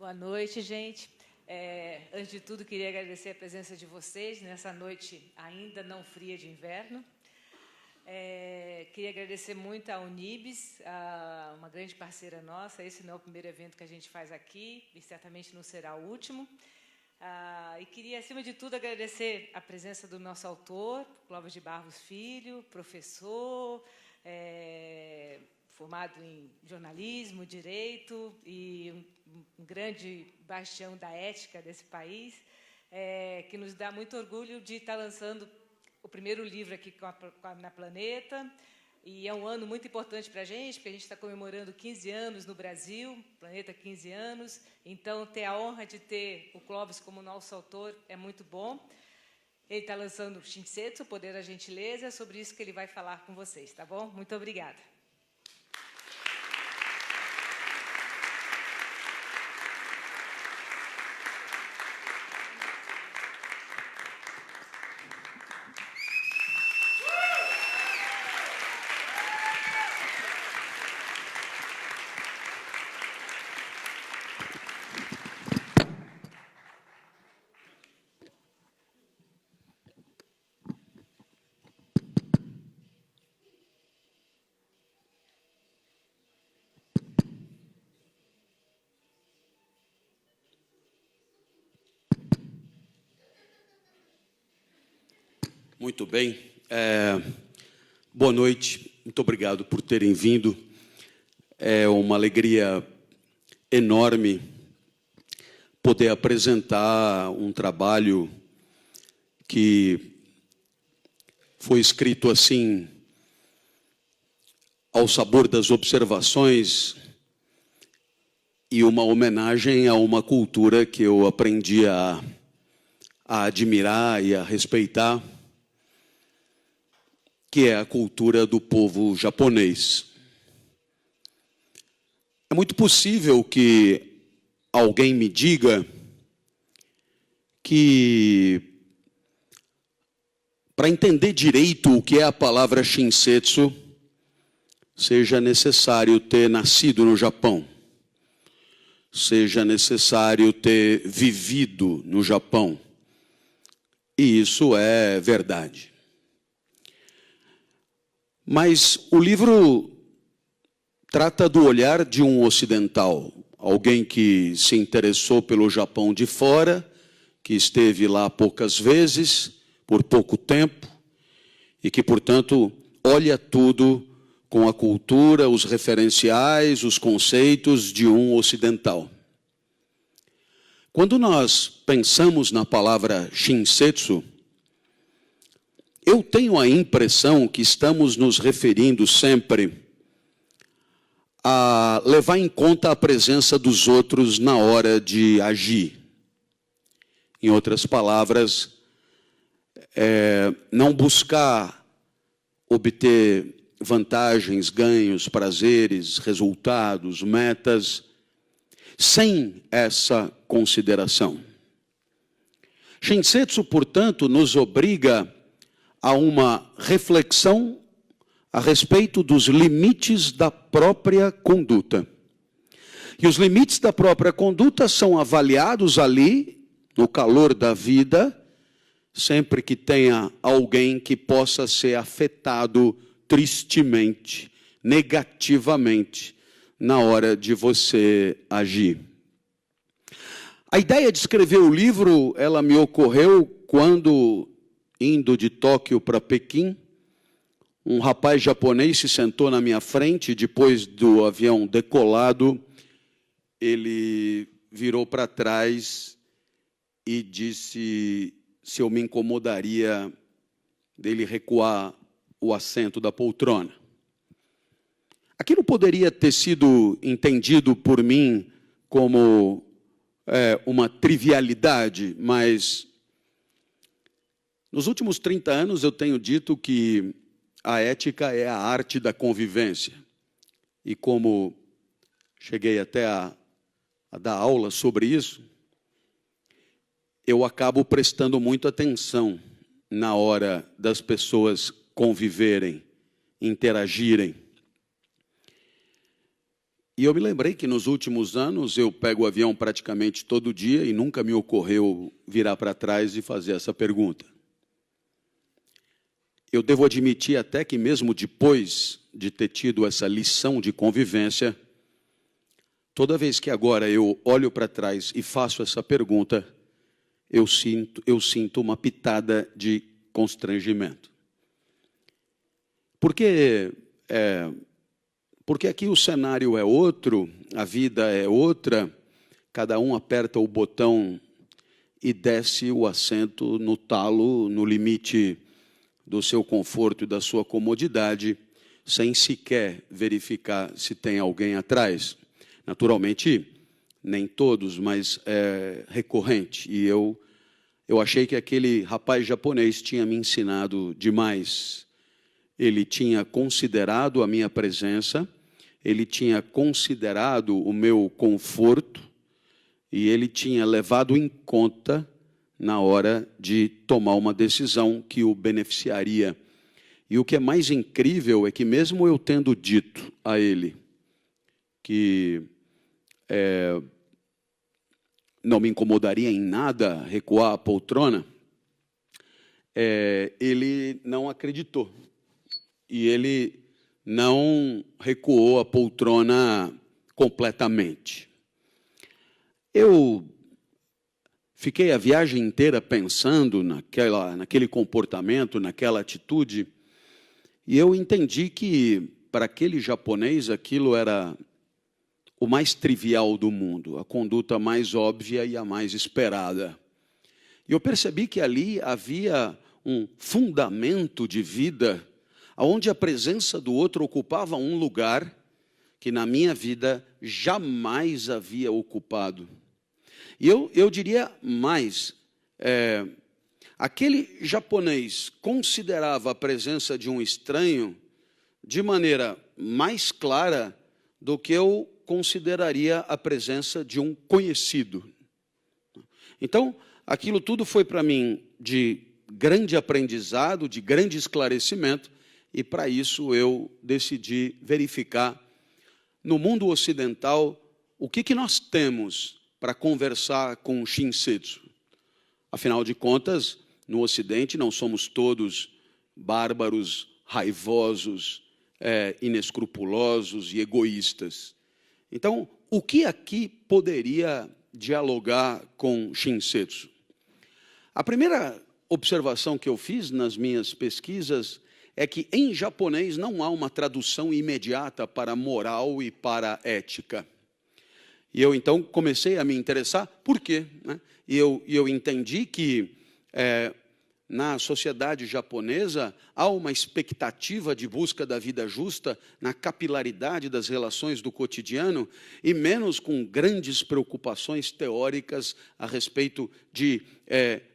Boa noite, gente. Antes de tudo, queria agradecer a presença de vocês nessa noite ainda não fria de inverno. Queria agradecer muito à Unibis, uma grande parceira nossa. Esse não é o primeiro evento que a gente faz aqui e certamente não será o último. E queria, acima de tudo, agradecer a presença do nosso autor, Clóvis de Barros Filho, professor, formado em jornalismo, direito e um grande bastião da ética desse país, que nos dá muito orgulho de estar lançando o primeiro livro aqui na Planeta. E é um ano muito importante para a gente, porque a gente está comemorando 15 anos no Brasil, Planeta 15 anos. Então, ter a honra de ter o Clóvis como nosso autor é muito bom. Ele está lançando o Shinsetsu, o Poder da Gentileza, é sobre isso que ele vai falar com vocês, tá bom? Muito obrigada. Muito bem. Boa noite. Muito obrigado por terem vindo. É uma alegria enorme poder apresentar um trabalho que foi escrito assim, ao sabor das observações, e uma homenagem a uma cultura que eu aprendi a admirar e a respeitar, que é a cultura do povo japonês. É muito possível que alguém me diga que, para entender direito o que é a palavra Shinsetsu, seja necessário ter nascido no Japão, seja necessário ter vivido no Japão. E isso é verdade. Mas o livro trata do olhar de um ocidental, alguém que se interessou pelo Japão de fora, que esteve lá poucas vezes, por pouco tempo, e que, portanto, olha tudo com a cultura, os referenciais, os conceitos de um ocidental. Quando nós pensamos na palavra Shinsetsu, eu tenho a impressão que estamos nos referindo sempre a levar em conta a presença dos outros na hora de agir. Em outras palavras, não buscar obter vantagens, ganhos, prazeres, resultados, metas, sem essa consideração. Shinsetsu, portanto, nos obriga a uma reflexão a respeito dos limites da própria conduta. E os limites da própria conduta são avaliados ali, no calor da vida, sempre que tenha alguém que possa ser afetado tristemente, negativamente, na hora de você agir. A ideia de escrever o livro, ela me ocorreu quando, indo de Tóquio para Pequim, um rapaz japonês se sentou na minha frente, depois do avião decolado, ele virou para trás e disse se eu me incomodaria dele recuar o assento da poltrona. Aquilo poderia ter sido entendido por mim como uma trivialidade, mas nos últimos 30 anos eu tenho dito que a ética é a arte da convivência. E como cheguei até a dar aula sobre isso, eu acabo prestando muito atenção na hora das pessoas conviverem, interagirem. E eu me lembrei que nos últimos anos eu pego o avião praticamente todo dia e nunca me ocorreu virar para trás e fazer essa pergunta. Eu devo admitir até que mesmo depois de ter tido essa lição de convivência, toda vez que agora eu olho para trás e faço essa pergunta, eu sinto uma pitada de constrangimento. Porque aqui o cenário é outro, a vida é outra, cada um aperta o botão e desce o assento no talo, no limite do seu conforto e da sua comodidade, sem sequer verificar se tem alguém atrás. Naturalmente, nem todos, mas é recorrente. E eu achei que aquele rapaz japonês tinha me ensinado demais. Ele tinha considerado a minha presença, ele tinha considerado o meu conforto e ele tinha levado em conta na hora de tomar uma decisão que o beneficiaria. E o que é mais incrível é que mesmo eu tendo dito a ele que não me incomodaria em nada recuar a poltrona, ele não acreditou. E ele não recuou a poltrona completamente. Eu fiquei a viagem inteira pensando naquele comportamento, naquela atitude, e eu entendi que, para aquele japonês, aquilo era o mais trivial do mundo, a conduta mais óbvia e a mais esperada. E eu percebi que ali havia um fundamento de vida, onde a presença do outro ocupava um lugar que na minha vida jamais havia ocupado. E eu diria mais, aquele japonês considerava a presença de um estranho de maneira mais clara do que eu consideraria a presença de um conhecido. Então, aquilo tudo foi para mim de grande aprendizado, de grande esclarecimento, e para isso eu decidi verificar no mundo ocidental o que nós temos para conversar com o Shinsetsu. Afinal de contas, no Ocidente não somos todos bárbaros, raivosos, inescrupulosos e egoístas. Então, o que aqui poderia dialogar com Shinsetsu? A primeira observação que eu fiz nas minhas pesquisas é que em japonês não há uma tradução imediata para moral e para ética. E eu então comecei a me interessar por quê, né? E eu entendi que na sociedade japonesa há uma expectativa de busca da vida justa na capilaridade das relações do cotidiano e menos com grandes preocupações teóricas a respeito de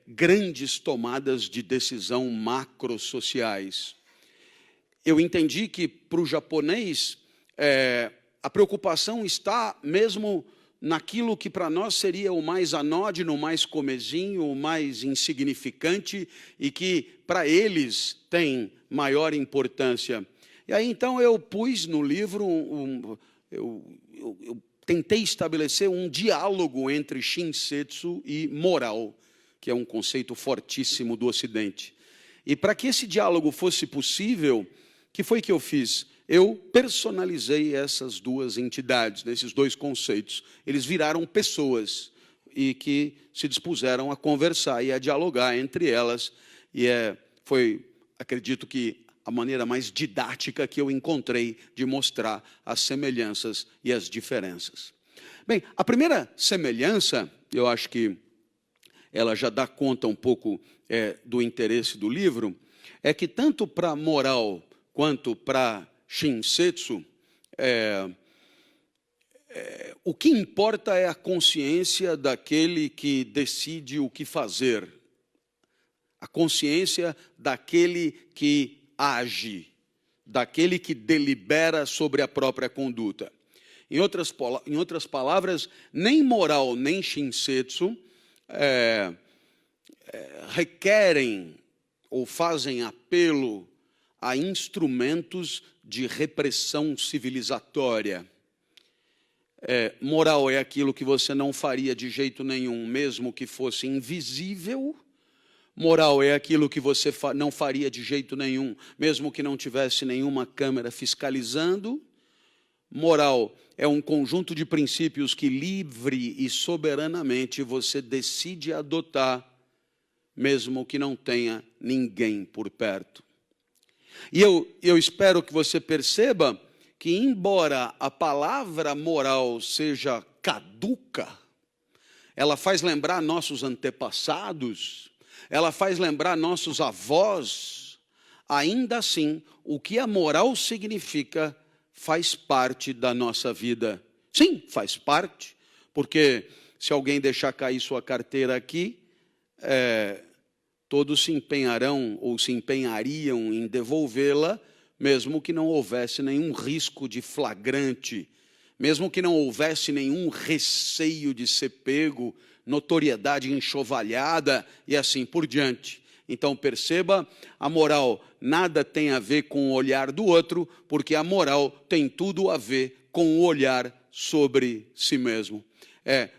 grandes tomadas de decisão macrosociais. Eu entendi que, para o japonês, a preocupação está mesmo naquilo que para nós seria o mais anódino, o mais comezinho, o mais insignificante e que para eles tem maior importância. E aí então eu pus no livro, eu tentei estabelecer um diálogo entre Shinsetsu e moral, que é um conceito fortíssimo do Ocidente. E para que esse diálogo fosse possível, o que foi que eu fiz? Eu personalizei essas duas entidades, esses dois conceitos. Eles viraram pessoas e que se dispuseram a conversar e a dialogar entre elas. E foi, acredito que, a maneira mais didática que eu encontrei de mostrar as semelhanças e as diferenças. Bem, a primeira semelhança, eu acho que ela já dá conta um pouco do interesse do livro, é que tanto para moral quanto para Shinsetsu, o que importa é a consciência daquele que decide o que fazer, a consciência daquele que age, daquele que delibera sobre a própria conduta. Em outras palavras, nem moral nem Shinsetsu requerem ou fazem apelo a instrumentos de repressão civilizatória. Moral é aquilo que você não faria de jeito nenhum, mesmo que fosse invisível. Moral é aquilo que você não faria de jeito nenhum, mesmo que não tivesse nenhuma câmera fiscalizando. Moral é um conjunto de princípios que livre e soberanamente você decide adotar, mesmo que não tenha ninguém por perto. E eu espero que você perceba que, embora a palavra moral seja caduca, ela faz lembrar nossos antepassados, ela faz lembrar nossos avós, ainda assim, o que a moral significa faz parte da nossa vida. Sim, faz parte, porque se alguém deixar cair sua carteira aqui, todos se empenharão ou se empenhariam em devolvê-la, mesmo que não houvesse nenhum risco de flagrante, mesmo que não houvesse nenhum receio de ser pego, notoriedade enxovalhada e assim por diante. Então perceba, a moral nada tem a ver com o olhar do outro, porque a moral tem tudo a ver com o olhar sobre si mesmo.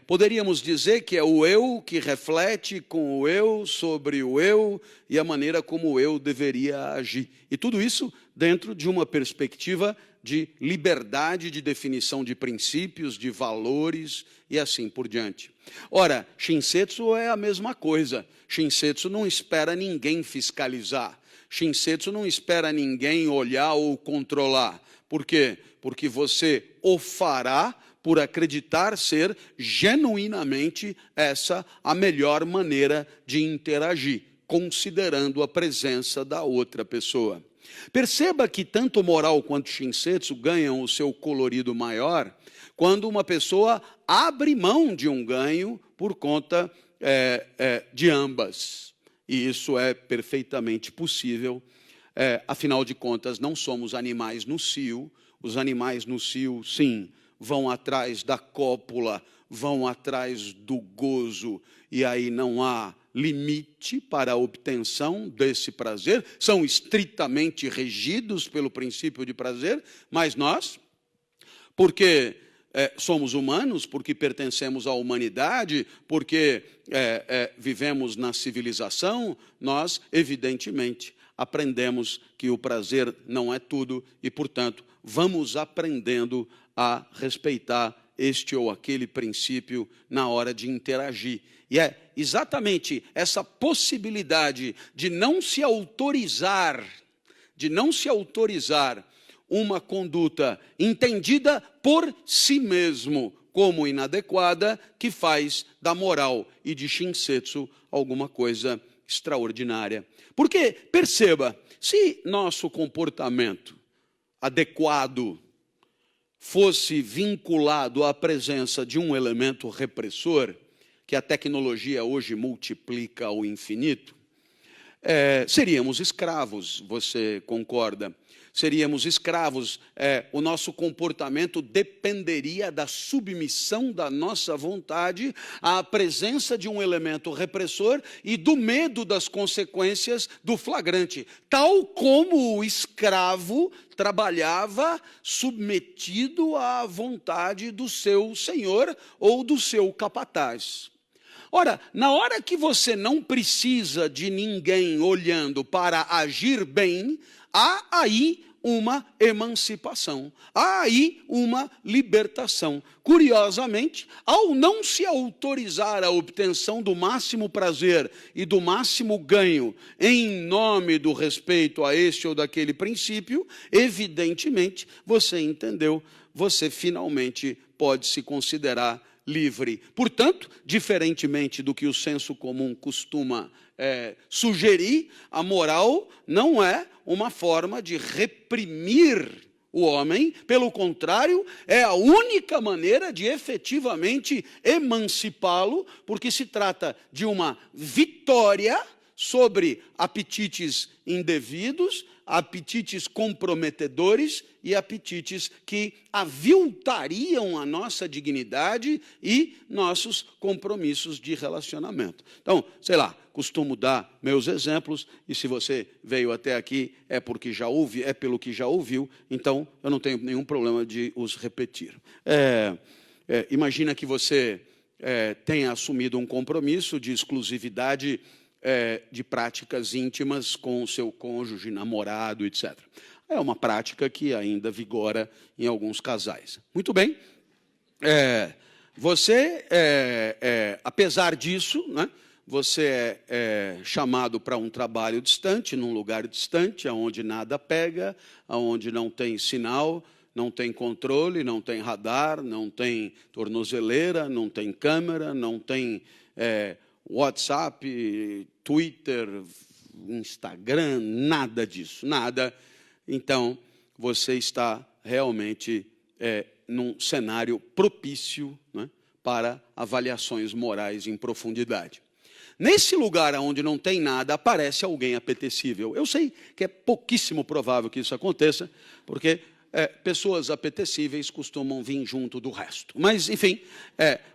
Poderíamos dizer que é o eu que reflete com o eu sobre o eu e a maneira como o eu deveria agir. E tudo isso dentro de uma perspectiva de liberdade de definição de princípios, de valores e assim por diante. Ora, Shinsetsu é a mesma coisa. Shinsetsu não espera ninguém fiscalizar. Shinsetsu não espera ninguém olhar ou controlar. Por quê? Porque você o fará por acreditar ser genuinamente essa a melhor maneira de interagir, considerando a presença da outra pessoa. Perceba que tanto moral quanto Shinsetsu ganham o seu colorido maior quando uma pessoa abre mão de um ganho por conta de ambas. E isso é perfeitamente possível. Afinal de contas, não somos animais no cio. Os animais no cio, sim, vão atrás da cópula, vão atrás do gozo, e aí não há limite para a obtenção desse prazer, são estritamente regidos pelo princípio de prazer, mas nós, porque somos humanos, porque pertencemos à humanidade, porque vivemos na civilização, nós, evidentemente, aprendemos que o prazer não é tudo e, portanto, vamos aprendendo a respeitar este ou aquele princípio na hora de interagir. E é exatamente essa possibilidade de não se autorizar uma conduta entendida por si mesmo como inadequada que faz da moral e de Shinsetsu alguma coisa extraordinária. Porque, perceba, se nosso comportamento adequado fosse vinculado à presença de um elemento repressor, que a tecnologia hoje multiplica ao infinito, seríamos escravos, você concorda? Seríamos escravos, o nosso comportamento dependeria da submissão da nossa vontade à presença de um elemento repressor e do medo das consequências do flagrante, tal como o escravo trabalhava submetido à vontade do seu senhor ou do seu capataz. Ora, na hora que você não precisa de ninguém olhando para agir bem, há aí uma emancipação, há aí uma libertação. Curiosamente, ao não se autorizar a obtenção do máximo prazer e do máximo ganho em nome do respeito a este ou daquele princípio, evidentemente, você entendeu, você finalmente pode se considerar livre. Portanto, diferentemente do que o senso comum costuma sugerir, a moral não é uma forma de reprimir o homem, pelo contrário, é a única maneira de efetivamente emancipá-lo, porque se trata de uma vitória sobre apetites indevidos, apetites comprometedores e apetites que aviltariam a nossa dignidade e nossos compromissos de relacionamento. Então, sei lá, costumo dar meus exemplos, e se você veio até aqui é porque já pelo que já ouviu, então eu não tenho nenhum problema de os repetir. imagina que você tenha assumido um compromisso de exclusividade de práticas íntimas com o seu cônjuge, namorado, etc. É uma prática que ainda vigora em alguns casais. Muito bem. Você, apesar disso, né, você é chamado para um trabalho distante, num lugar distante, onde nada pega, onde não tem sinal, não tem controle, não tem radar, não tem tornozeleira, não tem câmera, não tem WhatsApp, Twitter, Instagram, nada disso, nada. Então, você está realmente num cenário propício, né, para avaliações morais em profundidade. Nesse lugar onde não tem nada, aparece alguém apetecível. Eu sei que é pouquíssimo provável que isso aconteça, porque pessoas apetecíveis costumam vir junto do resto. Mas, enfim,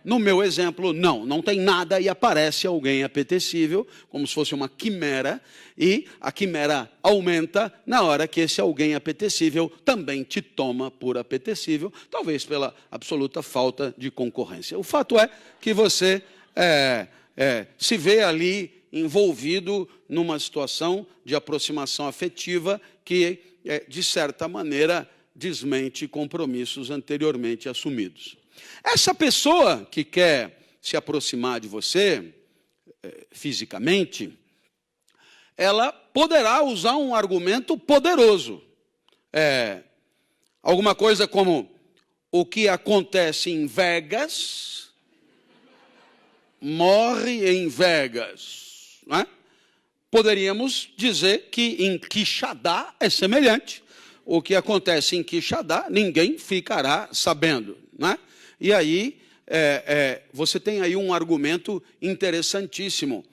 no meu exemplo, não tem nada e aparece alguém apetecível, como se fosse uma quimera, e a quimera aumenta na hora que esse alguém apetecível também te toma por apetecível, talvez pela absoluta falta de concorrência. O fato é que você se vê ali envolvido numa situação de aproximação afetiva que, de certa maneira, desmente compromissos anteriormente assumidos. Essa pessoa que quer se aproximar de você, fisicamente, ela poderá usar um argumento poderoso. Alguma coisa como: o que acontece em Vegas morre em Vegas. Não é? Poderíamos dizer que em Quixadá é semelhante. O que acontece em Quixadá, ninguém ficará sabendo. Não é? E aí, você tem aí um argumento interessantíssimo.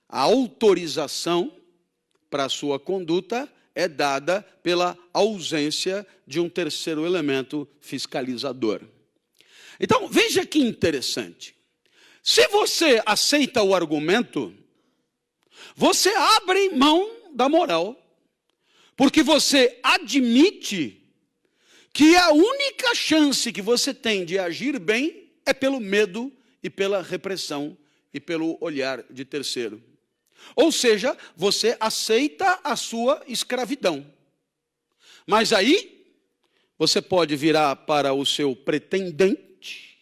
A autorização para a sua conduta é dada pela ausência de um terceiro elemento fiscalizador. Então, veja que interessante. Se você aceita o argumento, você abre mão da moral, porque você admite que a única chance que você tem de agir bem é pelo medo e pela repressão e pelo olhar de terceiro. Ou seja, você aceita a sua escravidão. Mas aí, você pode virar para o seu pretendente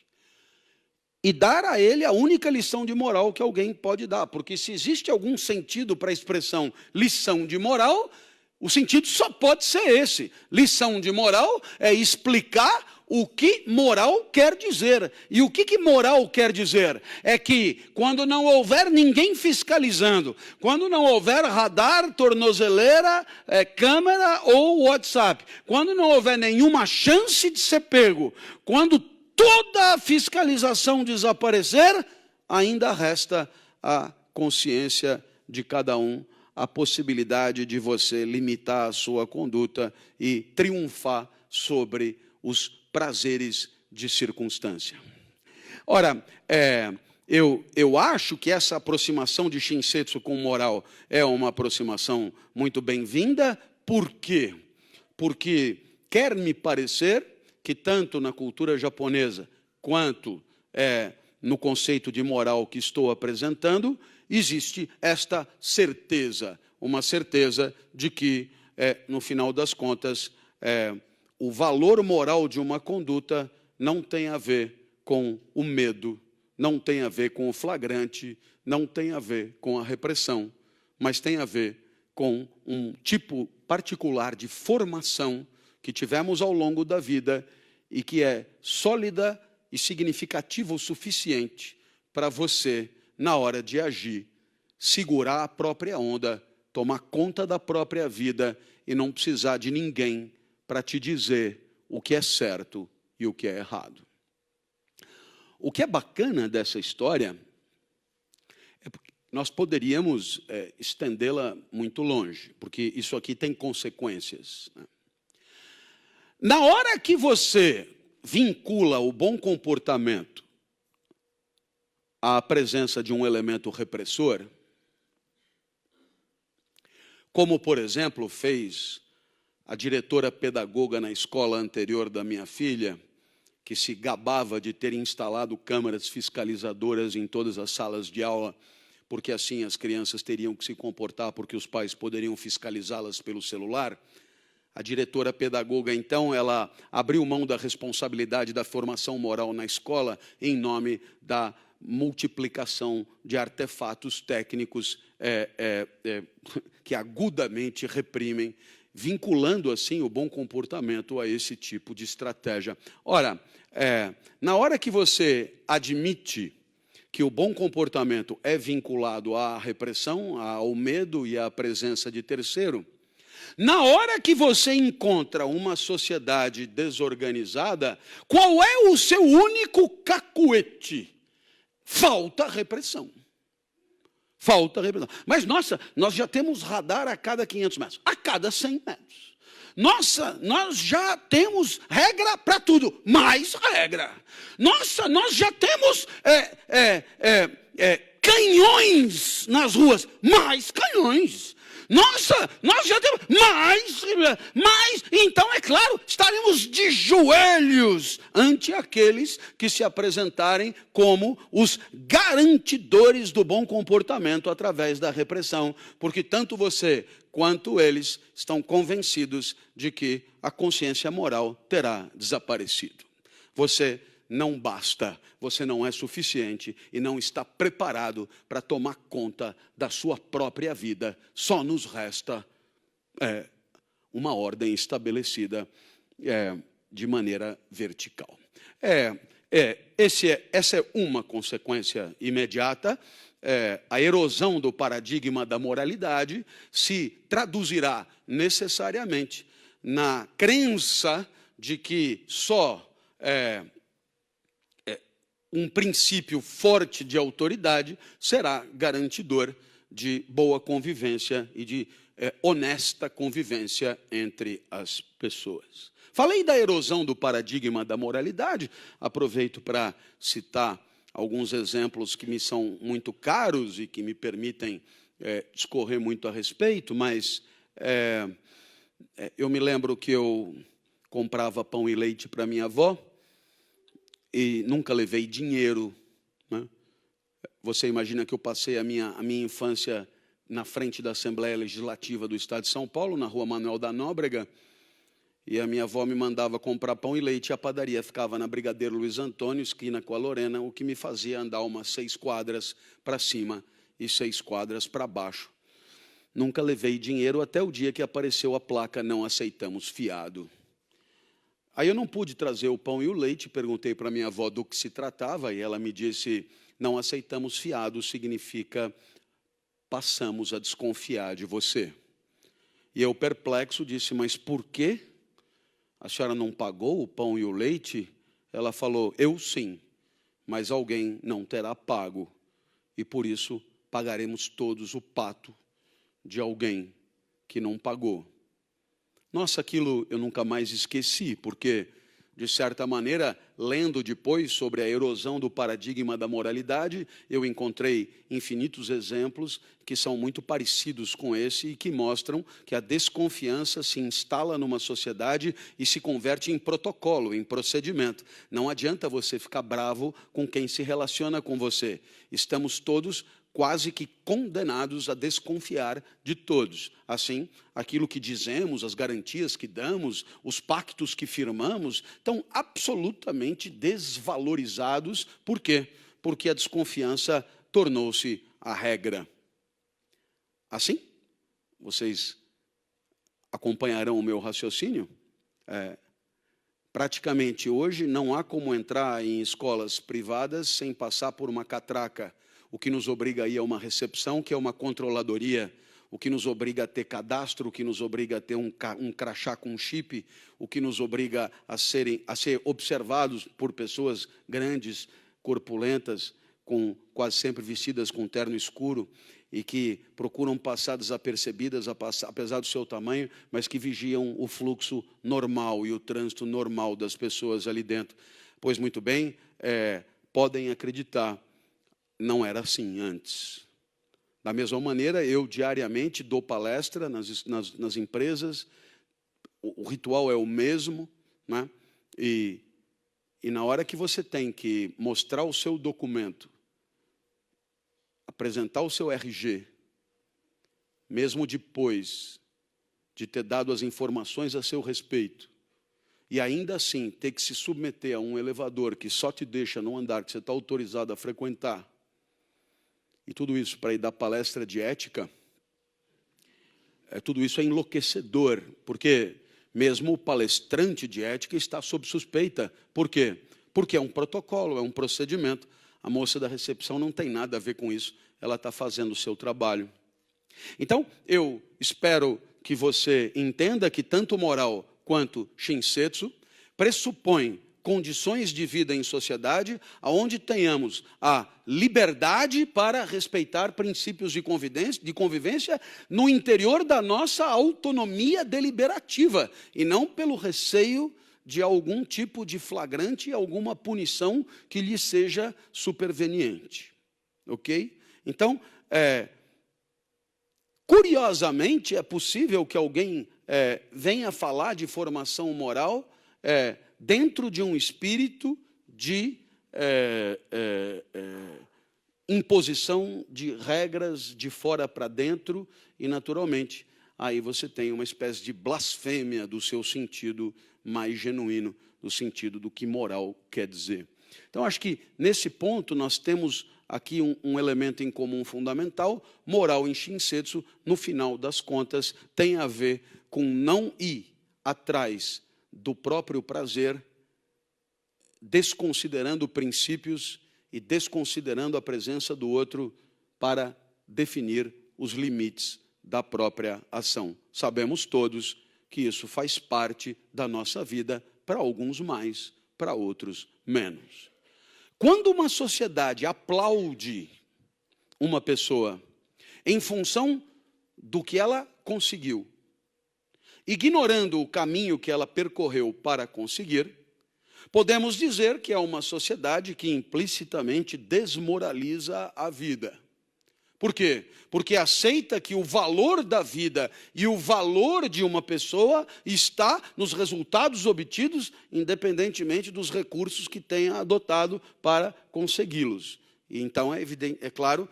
e dar a ele a única lição de moral que alguém pode dar. Porque se existe algum sentido para a expressão lição de moral, o sentido só pode ser esse. Lição de moral é explicar o que moral quer dizer. E o que moral quer dizer? É que quando não houver ninguém fiscalizando, quando não houver radar, tornozeleira, câmera ou WhatsApp, quando não houver nenhuma chance de ser pego, quando toda a fiscalização desaparecer, ainda resta a consciência de cada um, a possibilidade de você limitar a sua conduta e triunfar sobre os prazeres de circunstância. Ora, eu acho que essa aproximação de Shinsetsu com moral é uma aproximação muito bem-vinda. Por quê? Porque quer me parecer que tanto na cultura japonesa quanto no conceito de moral que estou apresentando, existe esta certeza, uma certeza de que, no final das contas, o valor moral de uma conduta não tem a ver com o medo, não tem a ver com o flagrante, não tem a ver com a repressão, mas tem a ver com um tipo particular de formação que tivemos ao longo da vida e que é sólida e significativa o suficiente para você, na hora de agir, segurar a própria onda, tomar conta da própria vida e não precisar de ninguém para te dizer o que é certo e o que é errado. O que é bacana dessa história é porque nós poderíamos estendê-la muito longe, porque isso aqui tem consequências. Na hora que você vincula o bom comportamento à presença de um elemento repressor, como, por exemplo, fez a diretora pedagoga na escola anterior da minha filha, que se gabava de ter instalado câmeras fiscalizadoras em todas as salas de aula, porque assim as crianças teriam que se comportar, porque os pais poderiam fiscalizá-las pelo celular. A diretora pedagoga, então, ela abriu mão da responsabilidade da formação moral na escola em nome da multiplicação de artefatos técnicos que agudamente reprimem, vinculando, assim, o bom comportamento a esse tipo de estratégia. Ora, na hora que você admite que o bom comportamento é vinculado à repressão, ao medo e à presença de terceiro, na hora que você encontra uma sociedade desorganizada, qual é o seu único cacuete? Falta repressão. Falta repressão. Mas, nossa, nós já temos radar a cada 500 metros, a cada 100 metros. Nossa, nós já temos regra para tudo, mais regra. Nossa, nós já temos canhões nas ruas, mais canhões. Nossa, nós já temos mais, então, é claro, estaremos de joelhos ante aqueles que se apresentarem como os garantidores do bom comportamento através da repressão, porque tanto você quanto eles estão convencidos de que a consciência moral terá desaparecido. Você não basta, você não é suficiente e não está preparado para tomar conta da sua própria vida. Só nos resta uma ordem estabelecida de maneira vertical. Essa é uma consequência imediata. A erosão do paradigma da moralidade se traduzirá necessariamente na crença de que só um princípio forte de autoridade será garantidor de boa convivência e de honesta convivência entre as pessoas. Falei da erosão do paradigma da moralidade, aproveito para citar alguns exemplos que me são muito caros e que me permitem discorrer muito a respeito, mas eu me lembro que eu comprava pão e leite para minha avó, e nunca levei dinheiro, né? Você imagina que eu passei a minha infância na frente da Assembleia Legislativa do Estado de São Paulo, na rua Manuel da Nóbrega, e a minha avó me mandava comprar pão e leite, e a padaria ficava na Brigadeiro Luiz Antônio, esquina com a Lorena, o que me fazia andar umas 6 quadras para cima e 6 quadras para baixo. Nunca levei dinheiro até o dia que apareceu a placa "Não aceitamos fiado". Aí eu não pude trazer o pão e o leite, perguntei para minha avó do que se tratava, e ela me disse: "Não aceitamos fiado significa passamos a desconfiar de você". E eu, perplexo, disse: "Mas por quê? A senhora não pagou o pão e o leite?" Ela falou: "Eu sim, mas alguém não terá pago, e por isso pagaremos todos o pato de alguém que não pagou". Nossa, aquilo eu nunca mais esqueci, porque, de certa maneira, lendo depois sobre a erosão do paradigma da moralidade, eu encontrei infinitos exemplos que são muito parecidos com esse e que mostram que a desconfiança se instala numa sociedade e se converte em protocolo, em procedimento. Não adianta você ficar bravo com quem se relaciona com você. Estamos todos quase que condenados a desconfiar de todos. Assim, aquilo que dizemos, as garantias que damos, os pactos que firmamos, estão absolutamente desvalorizados. Por quê? Porque a desconfiança tornou-se a regra. Assim, vocês acompanharão o meu raciocínio? Praticamente hoje não há como entrar em escolas privadas sem passar por uma catraca, o que nos obriga a ir a uma recepção, que é uma controladoria, o que nos obriga a ter cadastro, o que nos obriga a ter um crachá com chip, o que nos obriga a ser observados por pessoas grandes, corpulentas, quase sempre vestidas com terno escuro, e que procuram passar desapercebidas, apesar do seu tamanho, mas que vigiam o fluxo normal e o trânsito normal das pessoas ali dentro. Pois muito bem, podem acreditar, não era assim antes. Da mesma maneira, eu diariamente dou palestra nas empresas, o ritual é o mesmo, né? E E na hora que você tem que mostrar o seu documento, apresentar o seu RG, mesmo depois de ter dado as informações a seu respeito, e ainda assim ter que se submeter a um elevador que só te deixa no andar que você está autorizado a frequentar, e tudo isso para ir dar palestra de ética, tudo isso é enlouquecedor, porque mesmo o palestrante de ética está sob suspeita. Por quê? Porque é um protocolo, é um procedimento. A moça da recepção não tem nada a ver com isso, ela está fazendo o seu trabalho. Então, eu espero que você entenda que tanto moral quanto Shinsetsu pressupõe condições de vida em sociedade onde tenhamos a liberdade para respeitar princípios de convivência no interior da nossa autonomia deliberativa e não pelo receio de algum tipo de flagrante, alguma punição que lhe seja superveniente. Ok? Então, curiosamente, é possível que alguém venha falar de formação moral dentro de um espírito de imposição de regras de fora para dentro e, naturalmente, aí você tem uma espécie de blasfêmia do seu sentido mais genuíno, do sentido do que moral quer dizer. Então, acho que, nesse ponto, nós temos aqui um elemento em comum fundamental. Moral em Shinsetsu, no final das contas, tem a ver com não ir atrás do próprio prazer, desconsiderando princípios e desconsiderando a presença do outro para definir os limites da própria ação. Sabemos todos que isso faz parte da nossa vida, para alguns mais, para outros menos. Quando uma sociedade aplaude uma pessoa em função do que ela conseguiu, ignorando o caminho que ela percorreu para conseguir, podemos dizer que é uma sociedade que implicitamente desmoraliza a vida. Por quê? Porque aceita que o valor da vida e o valor de uma pessoa está nos resultados obtidos, independentemente dos recursos que tenha adotado para consegui-los. E então é evidente, é claro,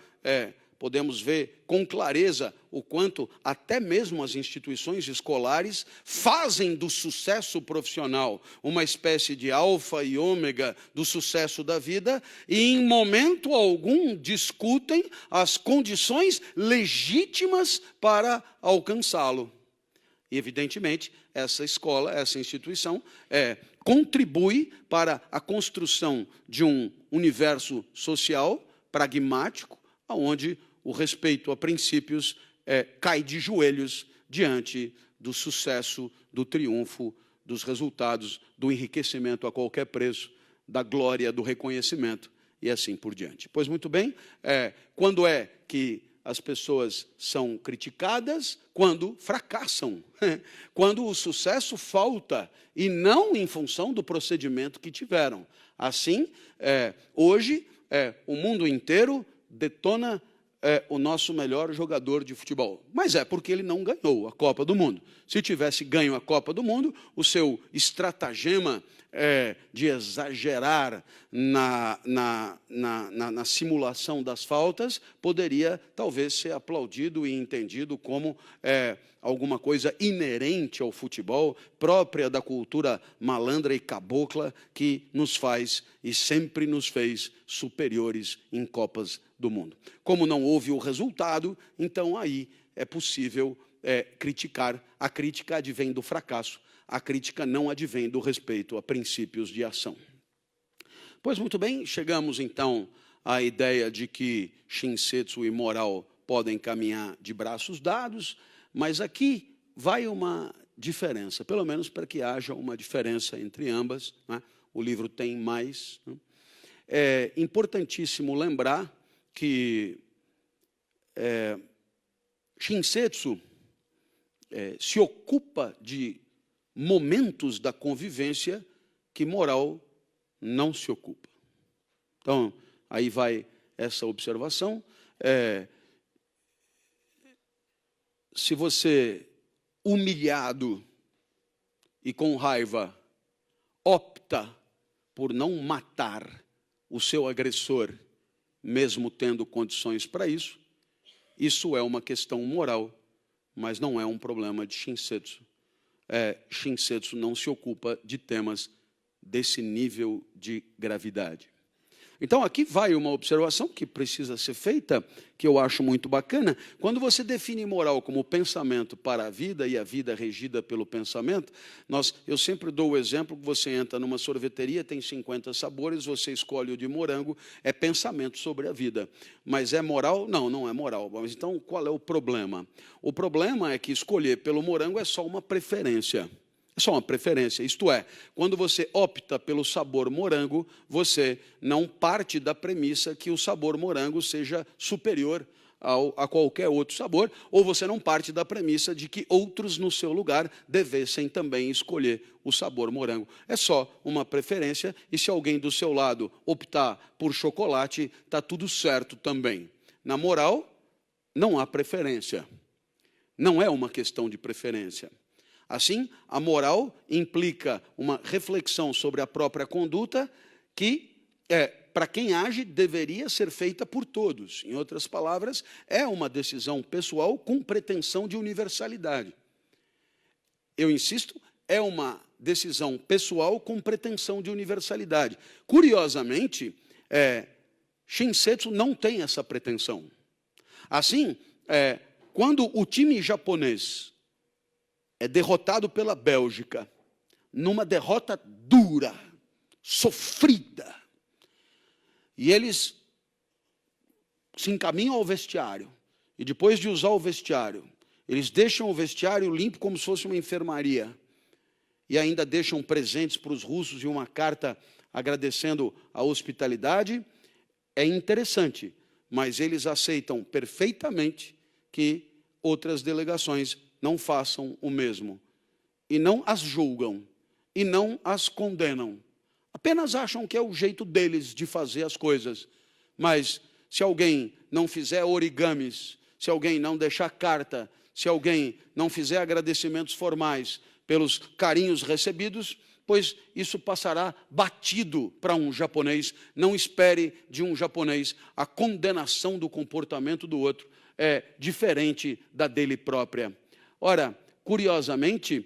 podemos ver com clareza o quanto até mesmo as instituições escolares fazem do sucesso profissional uma espécie de alfa e ômega do sucesso da vida e em momento algum discutem as condições legítimas para alcançá-lo. E evidentemente essa escola, essa instituição contribui para a construção de um universo social pragmático, onde o respeito a princípios cai de joelhos diante do sucesso, do triunfo, dos resultados, do enriquecimento a qualquer preço, da glória, do reconhecimento e assim por diante. Pois muito bem, quando é que as pessoas são criticadas? Quando fracassam, quando o sucesso falta e não em função do procedimento que tiveram. Assim, hoje, o mundo inteiro detona o nosso melhor jogador de futebol. Mas é porque ele não ganhou a Copa do Mundo. Se tivesse ganho a Copa do Mundo, o seu estratagema de exagerar na simulação das faltas poderia talvez ser aplaudido e entendido como alguma coisa inerente ao futebol, própria da cultura malandra e cabocla que nos faz e sempre nos fez superiores em Copas do Mundo. Como não houve o resultado, então aí é possível criticar. A crítica advém do fracasso. A crítica não advém do respeito a princípios de ação. Pois muito bem, chegamos então à ideia de que Shinsetsu e moral podem caminhar de braços dados, mas aqui vai uma diferença, pelo menos para que haja uma diferença entre ambas, né? O livro tem mais. Né? É importantíssimo lembrar que Shinsetsu se ocupa de momentos da convivência que moral não se ocupa. Então, aí vai essa observação. Se você, humilhado e com raiva, opta por não matar o seu agressor, mesmo tendo condições para isso, isso é uma questão moral, mas não é um problema de Shinsetsu. Shinsetsu não se ocupa de temas desse nível de gravidade. Então, aqui vai uma observação que precisa ser feita, que eu acho muito bacana. Quando você define moral como pensamento para a vida e a vida regida pelo pensamento, eu sempre dou o exemplo que você entra numa sorveteria, tem 50 sabores, você escolhe o de morango, é pensamento sobre a vida. Mas é moral? Não, não é moral. Mas então, qual é o problema? O problema é que escolher pelo morango é só uma preferência. É só uma preferência, isto é, quando você opta pelo sabor morango, você não parte da premissa que o sabor morango seja superior a qualquer outro sabor, ou você não parte da premissa de que outros no seu lugar devessem também escolher o sabor morango. É só uma preferência, e se alguém do seu lado optar por chocolate, está tudo certo também. Na moral, não há preferência. Não é uma questão de preferência. Assim, a moral implica uma reflexão sobre a própria conduta que, para quem age, deveria ser feita por todos. Em outras palavras, é uma decisão pessoal com pretensão de universalidade. Eu insisto, é uma decisão pessoal com pretensão de universalidade. Curiosamente, Shinsetsu não tem essa pretensão. Assim, quando o time japonês é derrotado pela Bélgica, numa derrota dura, sofrida, e eles se encaminham ao vestiário, e depois de usar o vestiário, eles deixam o vestiário limpo como se fosse uma enfermaria, e ainda deixam presentes para os russos e uma carta agradecendo a hospitalidade. É interessante, mas eles aceitam perfeitamente que outras delegações não façam o mesmo, e não as julgam, e não as condenam. Apenas acham que é o jeito deles de fazer as coisas. Mas se alguém não fizer origamis, se alguém não deixar carta, se alguém não fizer agradecimentos formais pelos carinhos recebidos, pois isso passará batido para um japonês. Não espere de um japonês a condenação do comportamento do outro, é diferente da dele própria. Ora, curiosamente,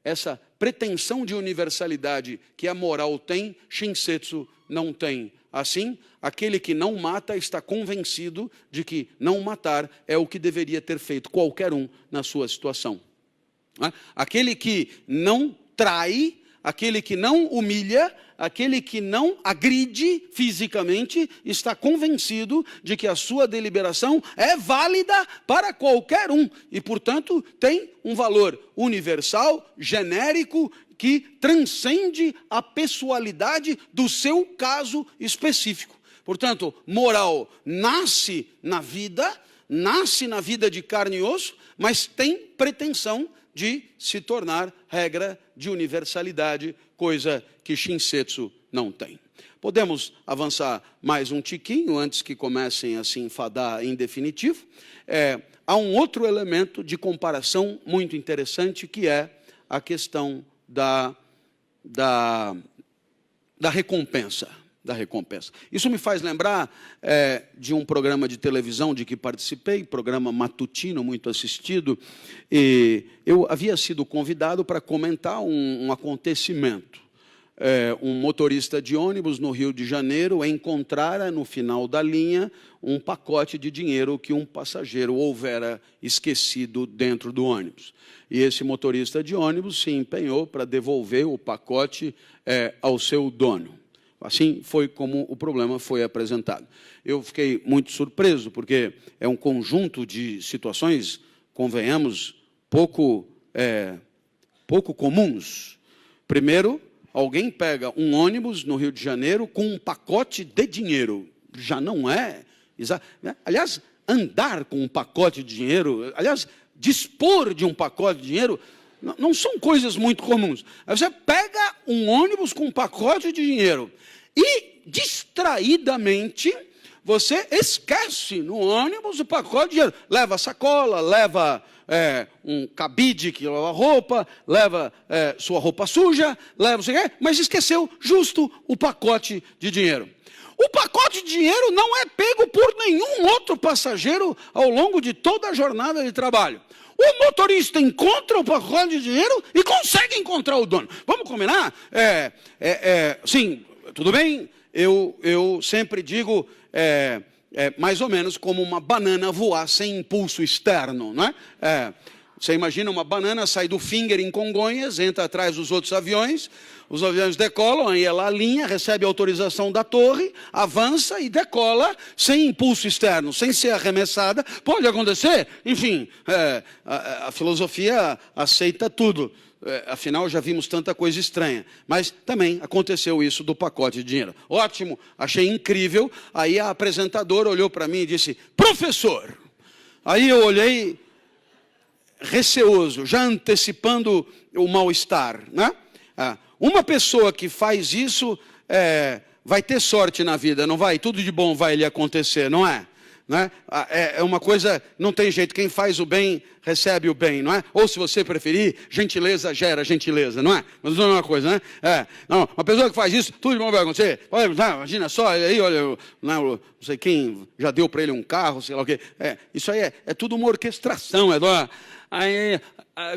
essa pretensão de universalidade que a moral tem, Shinsetsu não tem. Assim, aquele que não mata está convencido de que não matar é o que deveria ter feito qualquer um na sua situação. Aquele que não trai, aquele que não humilha, aquele que não agride fisicamente, está convencido de que a sua deliberação é válida para qualquer um e, portanto, tem um valor universal, genérico, que transcende a pessoalidade do seu caso específico. Portanto, moral nasce na vida de carne e osso, mas tem pretensão de se tornar regra de universalidade, coisa que Shinsetsu não tem. Podemos avançar mais um tiquinho antes que comecem a se enfadar em definitivo. Há um outro elemento de comparação muito interessante, que é a questão da recompensa. Isso me faz lembrar de um programa de televisão de que participei, programa matutino, muito assistido, e eu havia sido convidado para comentar um acontecimento. Um motorista de ônibus no Rio de Janeiro encontrara no final da linha um pacote de dinheiro que um passageiro houvera esquecido dentro do ônibus. E esse motorista de ônibus se empenhou para devolver o pacote ao seu dono. Assim foi como o problema foi apresentado. Eu fiquei muito surpreso, porque é um conjunto de situações, convenhamos, pouco comuns. Primeiro, alguém pega um ônibus no Rio de Janeiro com um pacote de dinheiro. Já não é... Aliás, andar com um pacote de dinheiro, dispor de um pacote de dinheiro, não são coisas muito comuns. Aí você pega um ônibus com um pacote de dinheiro e, distraidamente, você esquece no ônibus o pacote de dinheiro. Leva sacola, leva um cabide que leva roupa, leva sua roupa suja, leva não sei o quê, mas esqueceu justo o pacote de dinheiro. O pacote de dinheiro não é pego por nenhum outro passageiro ao longo de toda a jornada de trabalho. O motorista encontra o pacote de dinheiro e consegue encontrar o dono. Vamos combinar? Sim, tudo bem? Eu sempre digo, mais ou menos como uma banana voar sem impulso externo, não é? Você imagina uma banana sair do Finger em Congonhas, entra atrás dos outros aviões, os aviões decolam, aí ela alinha, recebe autorização da torre, avança e decola sem impulso externo, sem ser arremessada. Pode acontecer, enfim, a filosofia aceita tudo. Afinal, já vimos tanta coisa estranha. Mas também aconteceu isso do pacote de dinheiro. Ótimo, achei incrível. Aí a apresentadora olhou para mim e disse, professor. Aí eu olhei receoso, já antecipando o mal-estar, né? Uma pessoa que faz isso vai ter sorte na vida, não vai? Tudo de bom vai lhe acontecer, não é? É uma coisa, não tem jeito, quem faz o bem, recebe o bem, não é? Ou se você preferir, gentileza gera gentileza, não é? Mas não é uma coisa, né? Não, uma pessoa que faz isso, tudo de bom vai acontecer. Olha, imagina só, aí, olha, não sei quem já deu para ele um carro, sei lá o quê. Isso aí é tudo uma orquestração,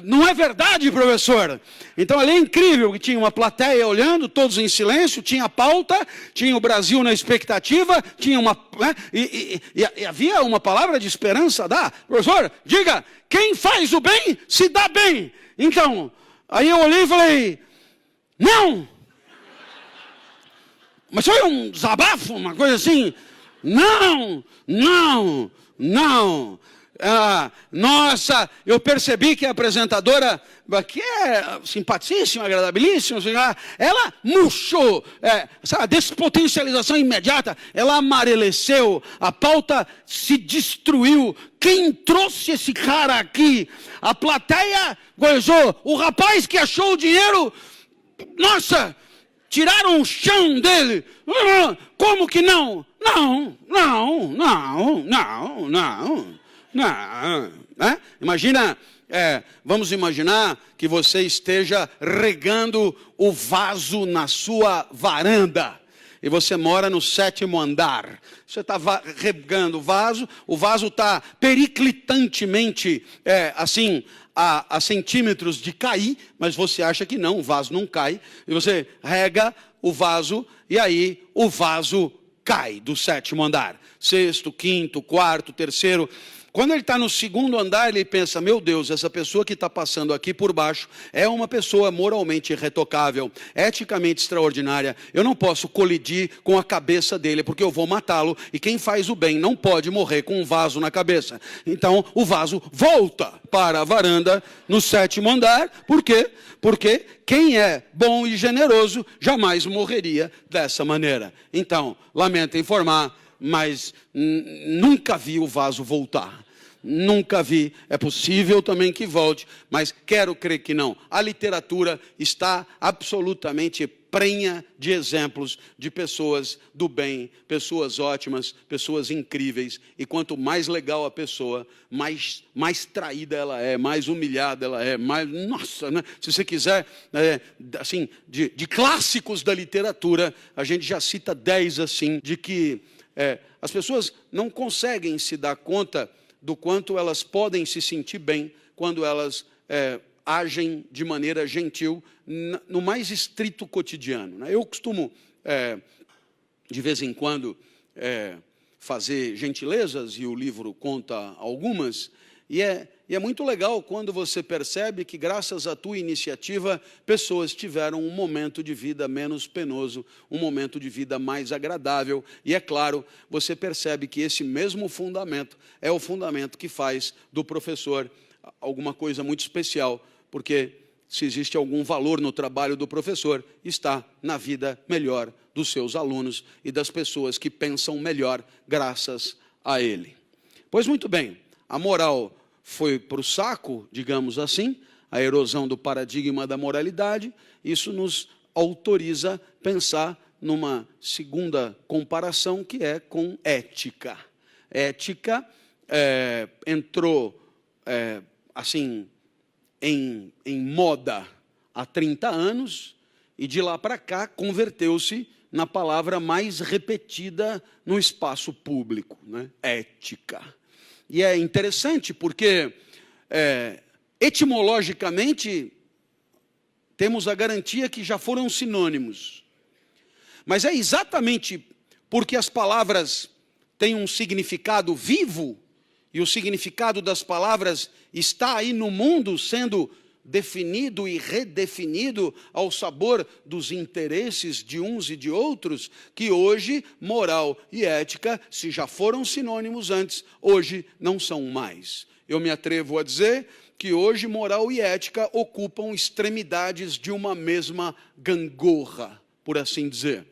não é verdade, professor? Então ali é incrível que tinha uma plateia olhando, todos em silêncio, tinha pauta, tinha o Brasil na expectativa, tinha e havia uma palavra de esperança a dar. Professor, diga, quem faz o bem se dá bem. Então, aí eu olhei e falei, não. Mas foi um desabafo, uma coisa assim. Não. Nossa, eu percebi que a apresentadora, que é simpaticíssima, agradabilíssima, ela murchou, essa despotencialização imediata, ela amareleceu, a pauta se destruiu. Quem trouxe esse cara aqui? A plateia gozou, o rapaz que achou o dinheiro, nossa, tiraram o chão dele. Como que não? Não. Imagina, vamos imaginar que você esteja regando o vaso na sua varanda. E você mora no 7º andar. Você está regando o vaso está periclitantemente, assim, a centímetros de cair, mas você acha que não, o vaso não cai. E você rega o vaso, e aí o vaso cai do 7º andar. 6º, 5º, 4º, 3º. Quando ele está no 2º andar, ele pensa, meu Deus, essa pessoa que está passando aqui por baixo é uma pessoa moralmente irretocável, eticamente extraordinária. Eu não posso colidir com a cabeça dele, porque eu vou matá-lo. E quem faz o bem não pode morrer com um vaso na cabeça. Então, o vaso volta para a varanda no 7º andar. Por quê? Porque quem é bom e generoso jamais morreria dessa maneira. Então, lamento informar, mas nunca vi o vaso voltar. Nunca vi. É possível também que volte, mas quero crer que não. A literatura está absolutamente prenha de exemplos de pessoas do bem, pessoas ótimas, pessoas incríveis. E quanto mais legal a pessoa, mais traída ela é, mais humilhada ela é, mais... Nossa, né? Se você quiser, assim, de clássicos da literatura, a gente já cita 10 assim, de que as pessoas não conseguem se dar conta do quanto elas podem se sentir bem quando elas agem de maneira gentil no mais estrito cotidiano, né? Eu costumo, de vez em quando, fazer gentilezas, e o livro conta algumas, e é muito legal quando você percebe que, graças à tua iniciativa, pessoas tiveram um momento de vida menos penoso, um momento de vida mais agradável. E, é claro, você percebe que esse mesmo fundamento é o fundamento que faz do professor alguma coisa muito especial, porque se existe algum valor no trabalho do professor, está na vida melhor dos seus alunos e das pessoas que pensam melhor graças a ele. Pois muito bem, a moral foi para o saco, digamos assim, a erosão do paradigma da moralidade. Isso nos autoriza a pensar numa segunda comparação, que é com ética. Ética entrou, assim, em moda há 30 anos, e de lá para cá converteu-se na palavra mais repetida no espaço público, né? Ética. E é interessante porque, etimologicamente, temos a garantia que já foram sinônimos. Mas é exatamente porque as palavras têm um significado vivo, e o significado das palavras está aí no mundo sendo definido e redefinido ao sabor dos interesses de uns e de outros, que hoje moral e ética, se já foram sinônimos antes, hoje não são mais. Eu me atrevo a dizer que hoje moral e ética ocupam extremidades de uma mesma gangorra, por assim dizer.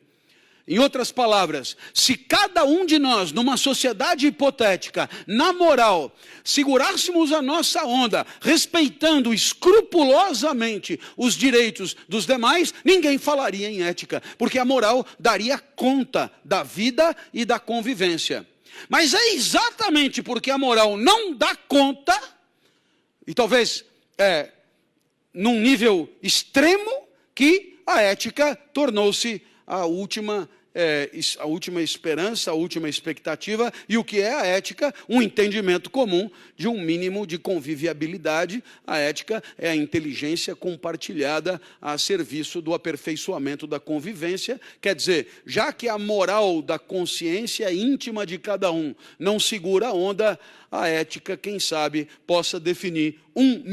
Em outras palavras, se cada um de nós, numa sociedade hipotética, na moral, segurássemos a nossa onda, respeitando escrupulosamente os direitos dos demais, ninguém falaria em ética, porque a moral daria conta da vida e da convivência. Mas é exatamente porque a moral não dá conta, e talvez num nível extremo, que a ética tornou-se a última esperança, a última expectativa. E o que é a ética? Um entendimento comum de um mínimo de convivialidade. A ética é a inteligência compartilhada a serviço do aperfeiçoamento da convivência. Quer dizer, já que a moral da consciência íntima de cada um não segura a onda, a ética, quem sabe, possa definir um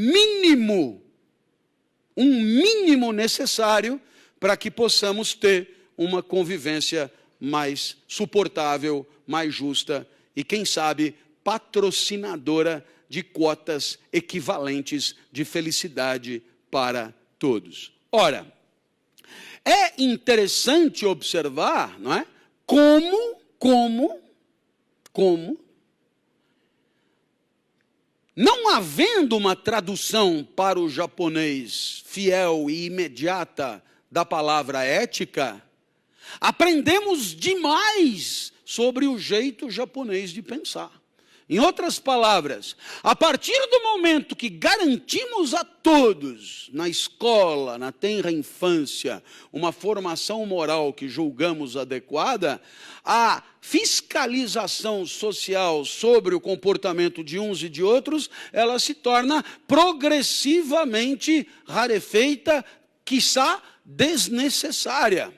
mínimo necessário para que possamos ter uma convivência mais suportável, mais justa e, quem sabe, patrocinadora de cotas equivalentes de felicidade para todos. Ora, é interessante observar, não é? Como, não havendo uma tradução para o japonês fiel e imediata da palavra ética, aprendemos demais sobre o jeito japonês de pensar. Em outras palavras, a partir do momento que garantimos a todos, na escola, na tenra infância, uma formação moral que julgamos adequada, a fiscalização social sobre o comportamento de uns e de outros, ela se torna progressivamente rarefeita, quiçá desnecessária.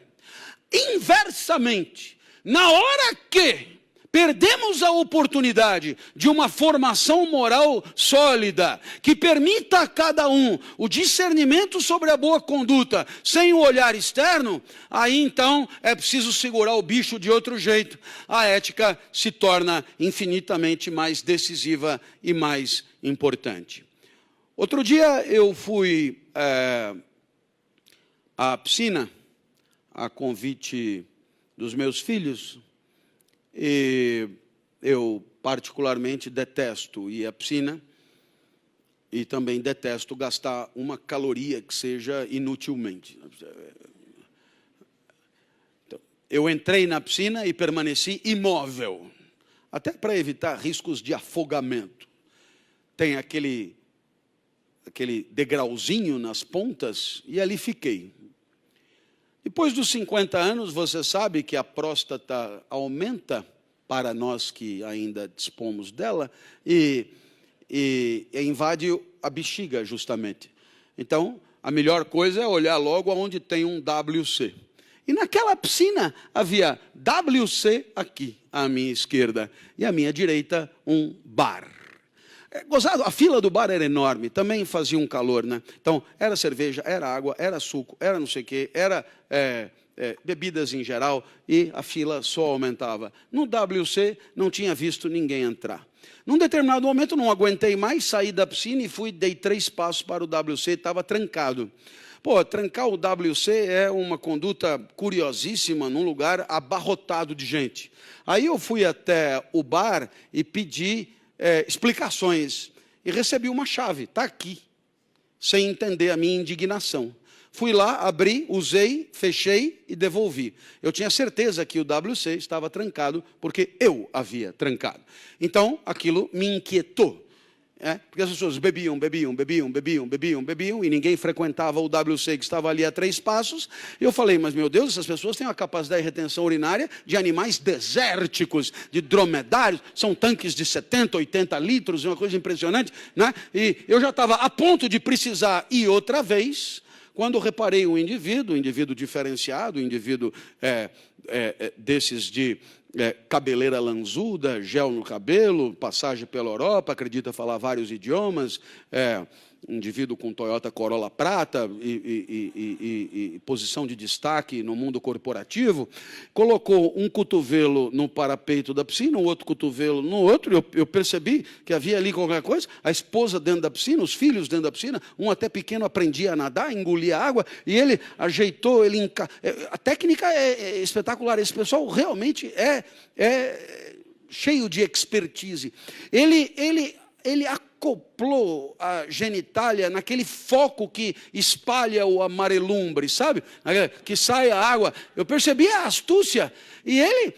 Inversamente, na hora que perdemos a oportunidade de uma formação moral sólida, que permita a cada um o discernimento sobre a boa conduta, sem o olhar externo, aí então é preciso segurar o bicho de outro jeito. A ética se torna infinitamente mais decisiva e mais importante. Outro dia eu fui à piscina, a convite dos meus filhos, e eu particularmente detesto ir à piscina e também detesto gastar uma caloria que seja inutilmente. Então, eu entrei na piscina e permaneci imóvel, até para evitar riscos de afogamento. Tem aquele degrauzinho nas pontas e ali fiquei. Depois dos 50 anos, você sabe que a próstata aumenta, para nós que ainda dispomos dela, e invade a bexiga, justamente. Então, a melhor coisa é olhar logo onde tem um WC. E naquela piscina havia WC aqui, à minha esquerda, e à minha direita um bar. Gozado, a fila do bar era enorme, também fazia um calor, né? Então, era cerveja, era água, era suco, era não sei o quê, era bebidas em geral, e a fila só aumentava. No WC, não tinha visto ninguém entrar. Num determinado momento, não aguentei mais, saí da piscina e dei 3 passos para o WC, estava trancado. Pô, trancar o WC é uma conduta curiosíssima num lugar abarrotado de gente. Aí eu fui até o bar e pedi explicações. E recebi uma chave, está aqui, sem entender a minha indignação. Fui lá, abri, usei, fechei e devolvi. Eu tinha certeza que o WC estava trancado, porque eu havia trancado. Então, aquilo me inquietou. Porque as pessoas bebiam, e ninguém frequentava o WC que estava ali a 3 passos. E eu falei, mas meu Deus, essas pessoas têm uma capacidade de retenção urinária de animais desérticos, de dromedários, são tanques de 70, 80 litros, uma coisa impressionante, né? E eu já estava a ponto de precisar ir outra vez, quando reparei um indivíduo diferenciado, um indivíduo desses de cabeleira lanzuda, gel no cabelo, passagem pela Europa, acredita falar vários idiomas, indivíduo com Toyota Corolla prata e posição de destaque no mundo corporativo, colocou um cotovelo no parapeito da piscina, o outro cotovelo no outro, eu percebi que havia ali qualquer coisa, a esposa dentro da piscina, os filhos dentro da piscina, um até pequeno aprendia a nadar, engolia água, e ele ajeitou, a técnica é espetacular, esse pessoal realmente é cheio de expertise. Ele acoplou a genitália naquele foco que espalha o amarelumbre, sabe? Que sai a água. Eu percebi a astúcia. E ele,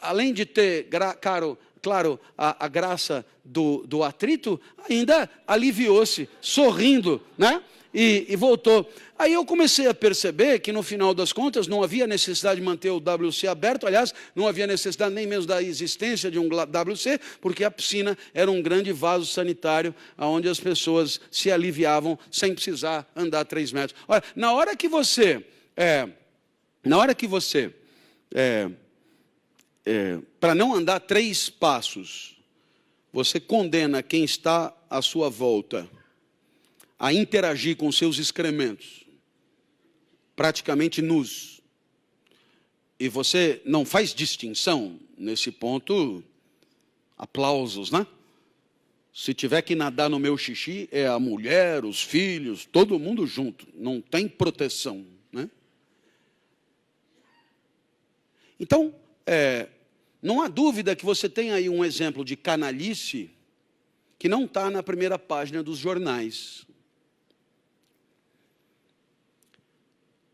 além de ter, claro, a graça do atrito, ainda aliviou-se, sorrindo, né? E voltou. Aí eu comecei a perceber que, no final das contas, não havia necessidade de manter o WC aberto. Aliás, não havia necessidade nem mesmo da existência de um WC, porque a piscina era um grande vaso sanitário, onde as pessoas se aliviavam sem precisar andar 3 metros. Olha, na hora que você para não andar 3 passos, você condena quem está à sua volta a interagir com seus excrementos, praticamente nus, e você não faz distinção, nesse ponto, aplausos, né? Se tiver que nadar no meu xixi, é a mulher, os filhos, todo mundo junto, não tem proteção, né? Então, não há dúvida que você tem aí um exemplo de canalice que não está na primeira página dos jornais.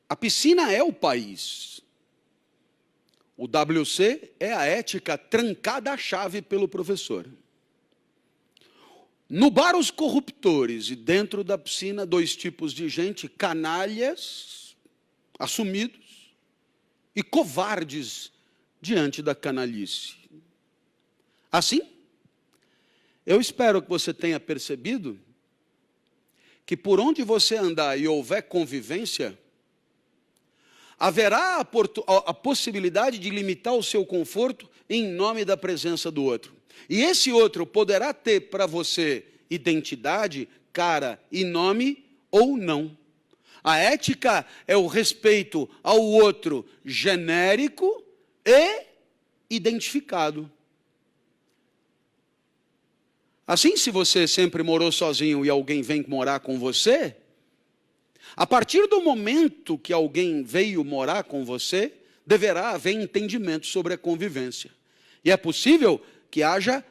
A piscina é o país. O WC é a ética trancada à chave pelo professor. No bar, os corruptores, e dentro da piscina, 2 tipos de gente: canalhas, assumidos, e covardes diante da canalice. Assim, eu espero que você tenha percebido que por onde você andar e houver convivência, haverá a possibilidade de limitar o seu conforto em nome da presença do outro. E esse outro poderá ter para você identidade, cara e nome ou não. A ética é o respeito ao outro genérico e identificado. Assim, se você sempre morou sozinho e alguém vem morar com você, a partir do momento que alguém veio morar com você, deverá haver entendimento sobre a convivência. E é possível que haja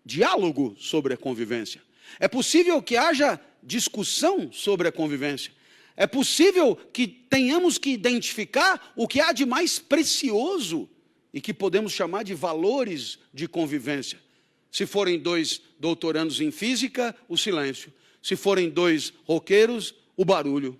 diálogo sobre a convivência. É possível que haja discussão sobre a convivência. É possível que tenhamos que identificar o que há de mais precioso e que podemos chamar de valores de convivência. Se forem 2 doutorandos em física, o silêncio. Se forem 2 roqueiros, o barulho.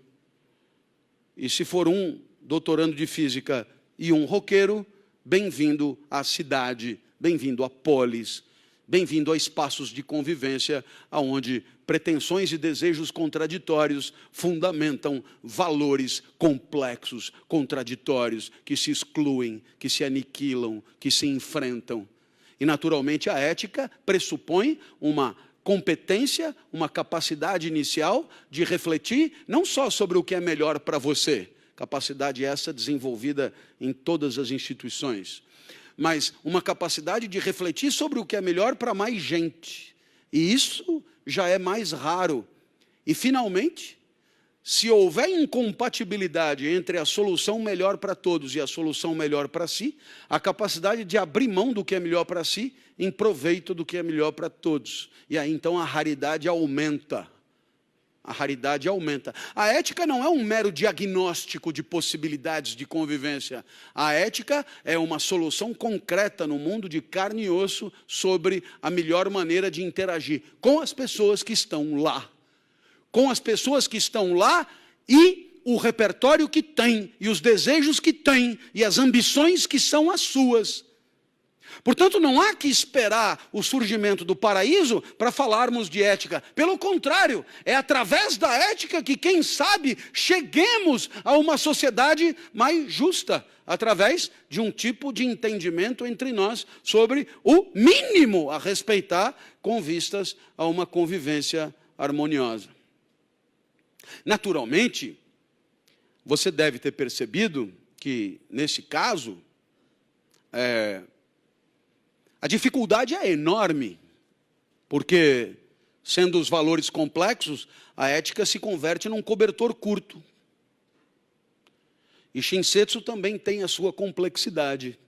E se for um doutorando de física e um roqueiro, bem-vindo à cidade, bem-vindo à polis, bem-vindo a espaços de convivência, onde pretensões e desejos contraditórios fundamentam valores complexos, contraditórios, que se excluem, que se aniquilam, que se enfrentam. E, naturalmente, a ética pressupõe uma competência, uma capacidade inicial de refletir não só sobre o que é melhor para você, capacidade essa desenvolvida em todas as instituições, mas uma capacidade de refletir sobre o que é melhor para mais gente. E isso já é mais raro. E, finalmente, se houver incompatibilidade entre a solução melhor para todos e a solução melhor para si, a capacidade de abrir mão do que é melhor para si em proveito do que é melhor para todos. E aí, então, a raridade aumenta. a raridade aumenta. A ética não é um mero diagnóstico de possibilidades de convivência. A ética é uma solução concreta no mundo de carne e osso sobre a melhor maneira de interagir com as pessoas que estão lá. Com as pessoas que estão lá e o repertório que tem, e os desejos que tem, e as ambições que são as suas. Portanto, não há que esperar o surgimento do paraíso para falarmos de ética. Pelo contrário, é através da ética que, quem sabe, cheguemos a uma sociedade mais justa, através de um tipo de entendimento entre nós sobre o mínimo a respeitar com vistas a uma convivência harmoniosa. Naturalmente, você deve ter percebido que, nesse caso, a dificuldade é enorme, porque, sendo os valores complexos, a ética se converte num cobertor curto. E Shinsetsu também tem a sua complexidade.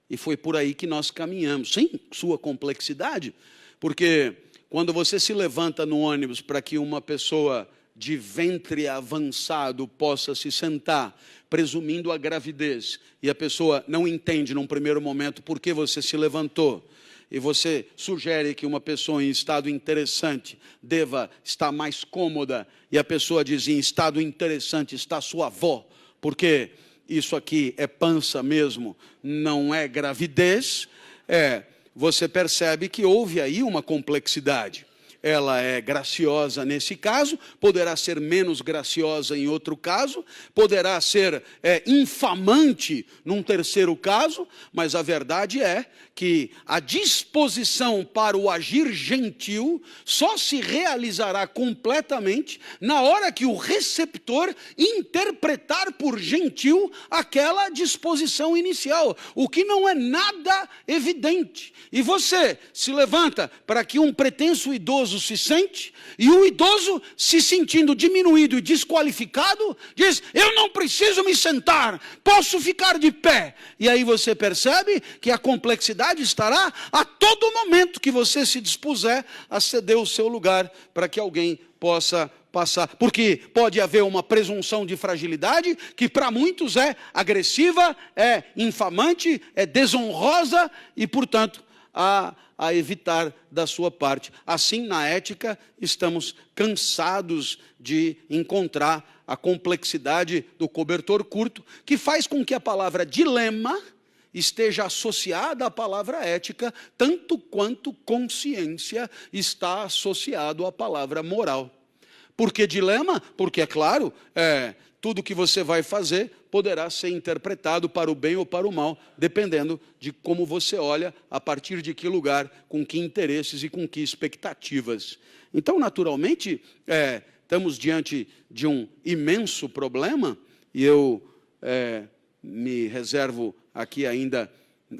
E foi por aí que nós caminhamos. Sim, sua complexidade, porque quando você se levanta no ônibus para que uma pessoa de ventre avançado possa se sentar, presumindo a gravidez, e a pessoa não entende num primeiro momento por que você se levantou, e você sugere que uma pessoa em estado interessante deva estar mais cômoda, e a pessoa diz: em estado interessante está sua avó, porque isso aqui é pança mesmo, não é gravidez, você percebe que houve aí uma complexidade. Ela é graciosa nesse caso, poderá ser menos graciosa em outro caso, poderá ser infamante num terceiro caso, mas a verdade é que a disposição para o agir gentil só se realizará completamente na hora que o receptor interpretar por gentil aquela disposição inicial, o que não é nada evidente. E você se levanta para que um pretenso idoso se sente, e o idoso, se sentindo diminuído e desqualificado, diz: eu não preciso me sentar, posso ficar de pé. E aí você percebe que a complexidade estará a todo momento que você se dispuser a ceder o seu lugar para que alguém possa passar. Porque pode haver uma presunção de fragilidade que para muitos é agressiva, é infamante, é desonrosa e, portanto, a evitar da sua parte. Assim, na ética, estamos cansados de encontrar a complexidade do cobertor curto, que faz com que a palavra dilema esteja associada à palavra ética, tanto quanto consciência está associado à palavra moral. Por que dilema? Porque, é claro, tudo que você vai fazer poderá ser interpretado para o bem ou para o mal, dependendo de como você olha, a partir de que lugar, com que interesses e com que expectativas. Então, naturalmente, estamos diante de um imenso problema, e eu me reservo aqui ainda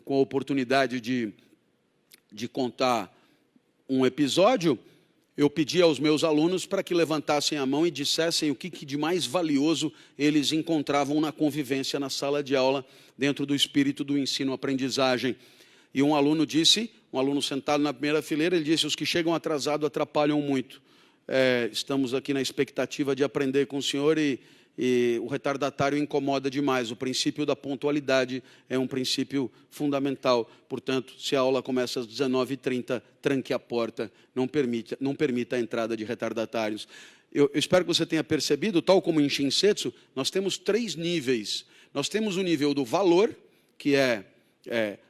com a oportunidade de contar um episódio. Eu pedi aos meus alunos para que levantassem a mão e dissessem o que de mais valioso eles encontravam na convivência na sala de aula, dentro do espírito do ensino-aprendizagem. E um aluno disse, um aluno sentado na primeira fileira, ele disse: os que chegam atrasados atrapalham muito. Estamos aqui na expectativa de aprender com o senhor e o retardatário incomoda demais. O princípio da pontualidade é um princípio fundamental. Portanto, se a aula começa às 19h30, tranque a porta, não permita a entrada de retardatários. Eu espero que você tenha percebido, tal como em Shinsetsu, nós temos 3 níveis. Nós temos o nível do valor, que é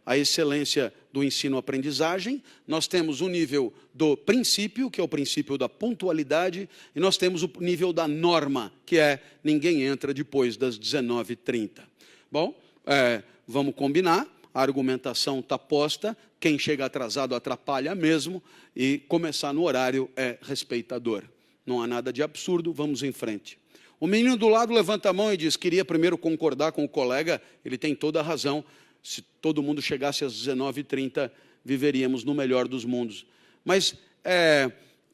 a excelência do ensino-aprendizagem, nós temos o nível do princípio, que é o princípio da pontualidade, e nós temos o nível da norma, que é ninguém entra depois das 19h30. Bom, vamos combinar, a argumentação está posta, quem chega atrasado atrapalha mesmo, e começar no horário é respeitador. Não há nada de absurdo, vamos em frente. O menino do lado levanta a mão e diz: queria primeiro concordar com o colega, ele tem toda a razão. Se todo mundo chegasse às 19h30, viveríamos no melhor dos mundos. Mas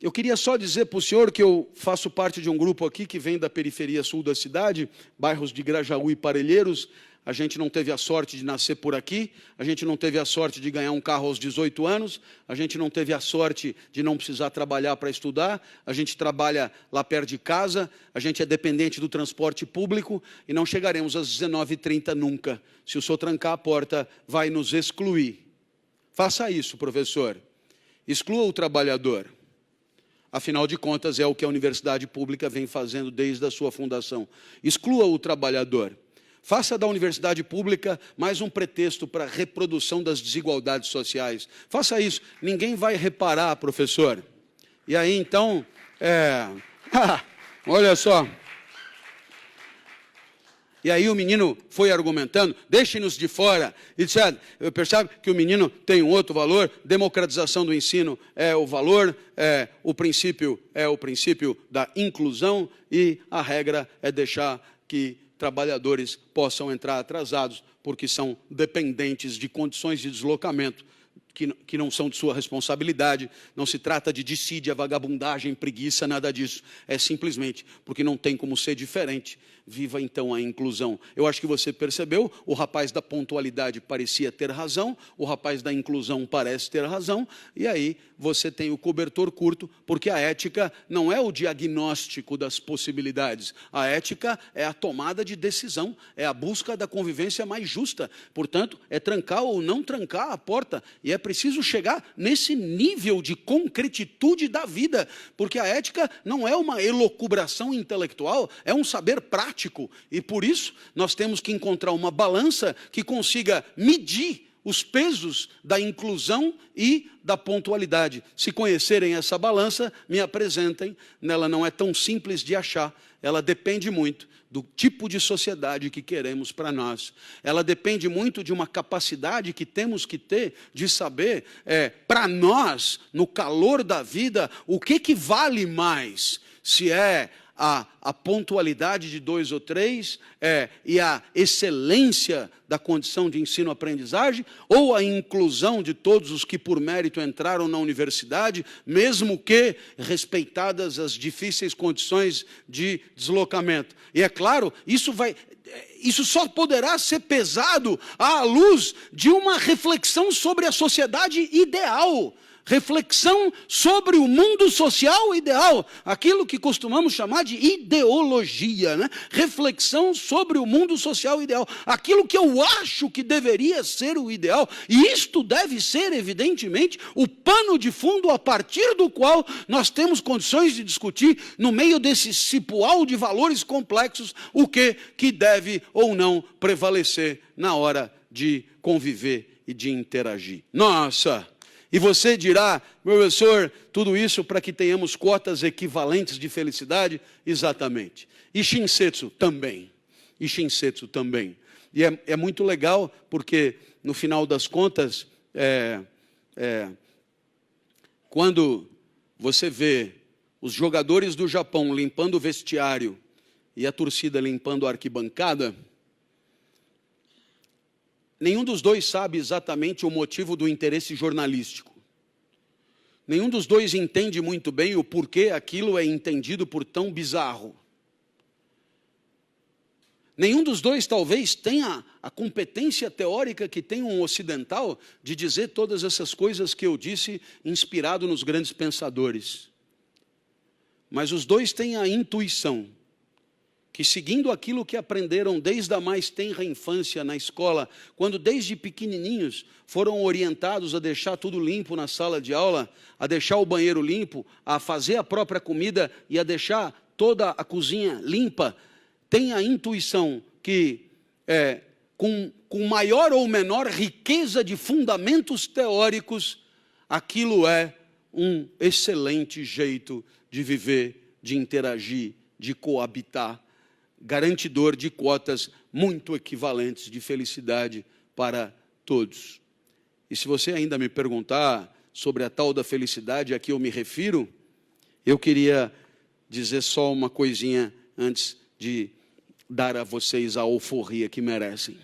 Eu queria só dizer para o senhor que eu faço parte de um grupo aqui que vem da periferia sul da cidade, bairros de Grajaú e Parelheiros. A gente não teve a sorte de nascer por aqui, a gente não teve a sorte de ganhar um carro aos 18 anos, a gente não teve a sorte de não precisar trabalhar para estudar, a gente trabalha lá perto de casa, a gente é dependente do transporte público e não chegaremos às 19h30 nunca. Se o senhor trancar a porta, vai nos excluir. Faça isso, professor. Exclua o trabalhador. Afinal de contas, é o que a universidade pública vem fazendo desde a sua fundação. Exclua o trabalhador. Faça da universidade pública mais um pretexto para a reprodução das desigualdades sociais. Faça isso. Ninguém vai reparar, professor. E aí, então, olha só. E aí o menino foi argumentando, deixem-nos de fora. E disse, percebe que o menino tem um outro valor, democratização do ensino é o valor, o princípio da inclusão e a regra é deixar que trabalhadores possam entrar atrasados, porque são dependentes de condições de deslocamento que não são de sua responsabilidade. Não se trata de dissídia, vagabundagem, preguiça, nada disso. É simplesmente porque não tem como ser diferente. Viva então a inclusão. Eu acho que você percebeu, o rapaz da pontualidade parecia ter razão, o rapaz da inclusão parece ter razão, e aí você tem o cobertor curto, porque a ética não é o diagnóstico das possibilidades. A ética é a tomada de decisão, é a busca da convivência mais justa. Portanto, é trancar ou não trancar a porta, e é preciso chegar nesse nível de concretitude da vida, porque a ética não é uma elucubração intelectual, é um saber prático, e por isso nós temos que encontrar uma balança que consiga medir os pesos da inclusão e da pontualidade. Se conhecerem essa balança, me apresentem. Ela não é tão simples de achar, ela depende muito do tipo de sociedade que queremos para nós. Ela depende muito de uma capacidade que temos que ter de saber, para nós, no calor da vida, o que vale mais, se é a pontualidade de 2 ou 3 e a excelência da condição de ensino-aprendizagem, ou a inclusão de todos os que por mérito entraram na universidade, mesmo que respeitadas as difíceis condições de deslocamento. E é claro, isso só poderá ser pesado à luz de uma reflexão sobre a sociedade ideal. Reflexão sobre o mundo social ideal, aquilo que costumamos chamar de ideologia, né? Reflexão sobre o mundo social ideal, aquilo que eu acho que deveria ser o ideal, e isto deve ser, evidentemente, o pano de fundo a partir do qual nós temos condições de discutir, no meio desse cipoal de valores complexos, o que deve ou não prevalecer na hora de conviver e de interagir. Nossa! E você dirá, professor, tudo isso para que tenhamos cotas equivalentes de felicidade? Exatamente. E Shinsetsu também. E Shinsetsu também. E é muito legal, porque, no final das contas, quando você vê os jogadores do Japão limpando o vestiário e a torcida limpando a arquibancada, nenhum dos dois sabe exatamente o motivo do interesse jornalístico. Nenhum dos dois entende muito bem o porquê aquilo é entendido por tão bizarro. Nenhum dos dois talvez tenha a competência teórica que tem um ocidental de dizer todas essas coisas que eu disse, inspirado nos grandes pensadores. Mas os dois têm a intuição que, seguindo aquilo que aprenderam desde a mais tenra infância na escola, quando desde pequenininhos foram orientados a deixar tudo limpo na sala de aula, a deixar o banheiro limpo, a fazer a própria comida e a deixar toda a cozinha limpa, tem a intuição que, com maior ou menor riqueza de fundamentos teóricos, aquilo é um excelente jeito de viver, de interagir, de coabitar, garantidor de cotas muito equivalentes de felicidade para todos. E se você ainda me perguntar sobre a tal da felicidade a que eu me refiro, eu queria dizer só uma coisinha antes de dar a vocês a alforria que merecem.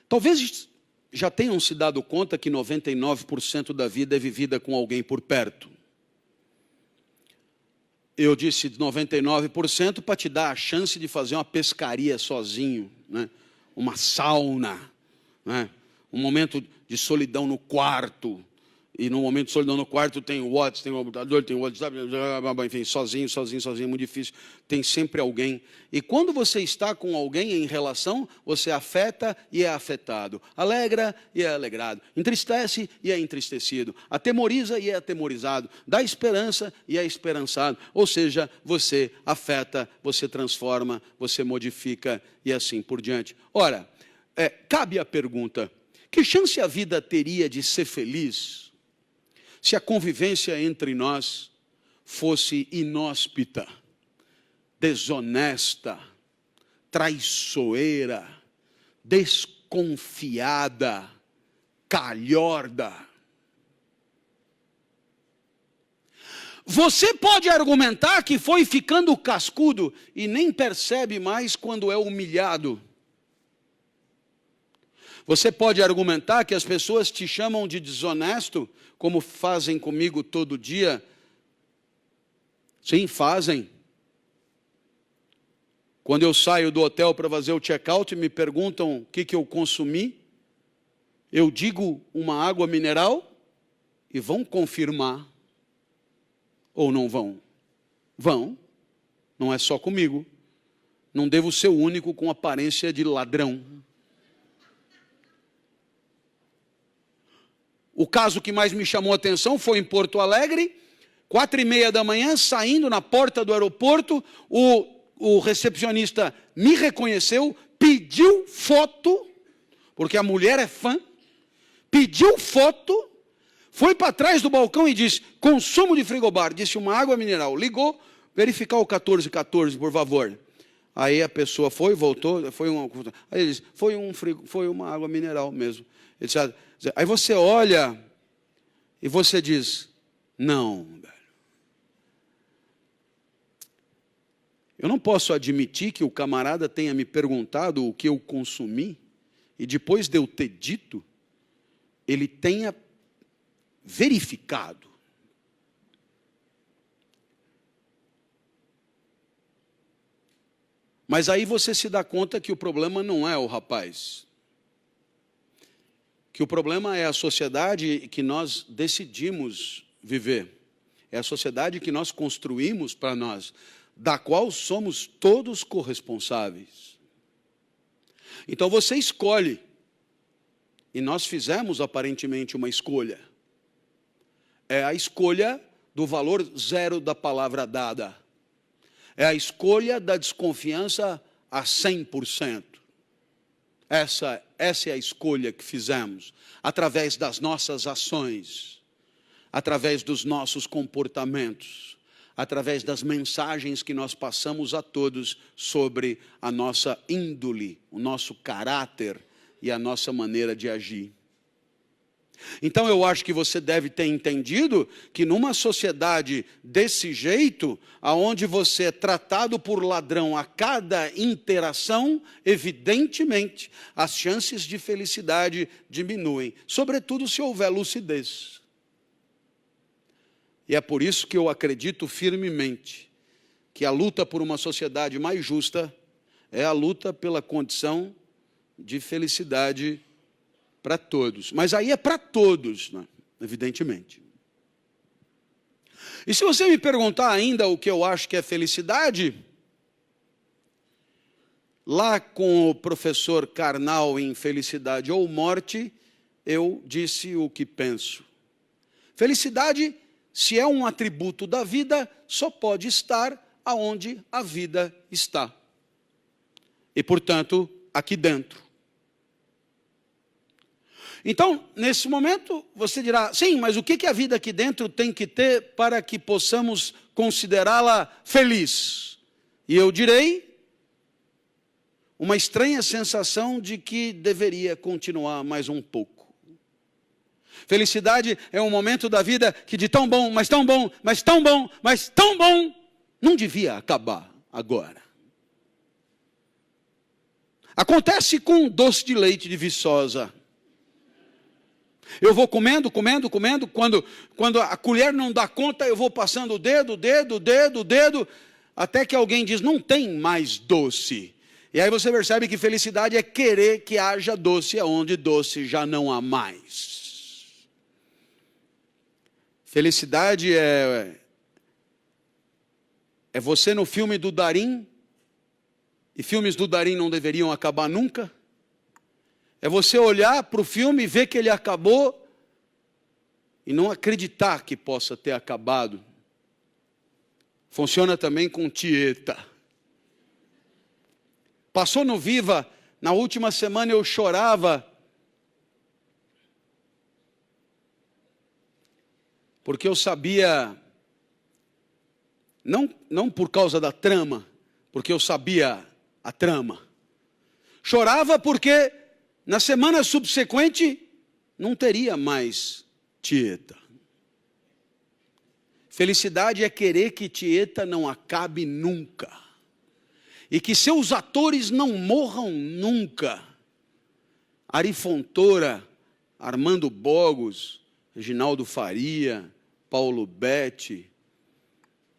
Talvez já tenham se dado conta que 99% da vida é vivida com alguém por perto. Eu disse 99% para te dar a chance de fazer uma pescaria sozinho, né? Uma sauna, né? Um momento de solidão no quarto. E no momento de solidão no quarto tem o WhatsApp, tem o computador, tem o WhatsApp, enfim, sozinho, é muito difícil. Tem sempre alguém. E quando você está com alguém em relação, você afeta e é afetado. Alegra e é alegrado. Entristece e é entristecido. Atemoriza e é atemorizado. Dá esperança e é esperançado. Ou seja, você afeta, você transforma, você modifica e assim por diante. Ora, cabe a pergunta, que chance a vida teria de ser feliz se a convivência entre nós fosse inóspita, desonesta, traiçoeira, desconfiada, calhorda? Você pode argumentar que foi ficando cascudo e nem percebe mais quando é humilhado. Você pode argumentar que as pessoas te chamam de desonesto, como fazem comigo todo dia. Sim, fazem. Quando eu saio do hotel para fazer o check-out e me perguntam o que eu consumi, eu digo uma água mineral e vão confirmar. Ou não vão? Vão. Não é só comigo. Não devo ser o único com aparência de ladrão. O caso que mais me chamou a atenção foi em Porto Alegre, 4h30 da manhã, saindo na porta do aeroporto, o recepcionista me reconheceu, pediu foto, porque a mulher é fã, pediu foto, foi para trás do balcão e disse, consumo de frigobar, disse uma água mineral, ligou, verificar o 1414, por favor. Aí a pessoa foi, voltou, aí ele disse, foi uma água mineral mesmo. Ele disse, aí você olha e você diz, não, velho. Eu não posso admitir que o camarada tenha me perguntado o que eu consumi e depois de eu ter dito, ele tenha verificado. Mas aí você se dá conta que o problema não é o rapaz. Que o problema é a sociedade que nós decidimos viver. É a sociedade que nós construímos para nós, da qual somos todos corresponsáveis. Então você escolhe. E nós fizemos aparentemente uma escolha. É a escolha do valor zero da palavra dada. É a escolha da desconfiança a 100%. Essa é a escolha que fizemos, através das nossas ações, através dos nossos comportamentos, através das mensagens que nós passamos a todos sobre a nossa índole, o nosso caráter e a nossa maneira de agir. Então eu acho que você deve ter entendido que numa sociedade desse jeito, aonde você é tratado por ladrão a cada interação, evidentemente as chances de felicidade diminuem, sobretudo se houver lucidez. E é por isso que eu acredito firmemente que a luta por uma sociedade mais justa é a luta pela condição de felicidade para todos. Mas aí é para todos, né? Evidentemente. E se você me perguntar ainda o que eu acho que é felicidade, lá com o professor Karnal em Felicidade ou Morte, eu disse o que penso. Felicidade, se é um atributo da vida, só pode estar aonde a vida está. E, portanto, aqui dentro. Então, nesse momento, você dirá, sim, mas o que a vida aqui dentro tem que ter para que possamos considerá-la feliz? E eu direi, uma estranha sensação de que deveria continuar mais um pouco. Felicidade é um momento da vida que de tão bom, mas tão bom, mas tão bom, mas tão bom, não devia acabar agora. Acontece com doce de leite de Viçosa. Eu vou comendo, quando a colher não dá conta, eu vou passando o dedo, até que alguém diz, não tem mais doce. E aí você percebe que felicidade é querer que haja doce onde doce já não há mais. Felicidade é você no filme do Darim, e filmes do Darim não deveriam acabar nunca. É você olhar para o filme e ver que ele acabou e não acreditar que possa ter acabado. Funciona também com Tieta. Passou no Viva, na última semana eu chorava, porque eu sabia, não por causa da trama, porque eu sabia a trama. Chorava porque na semana subsequente não teria mais Tieta. Felicidade é querer que Tieta não acabe nunca. E que seus atores não morram nunca. Ari Fontoura, Armando Bogos, Reginaldo Faria, Paulo Betti,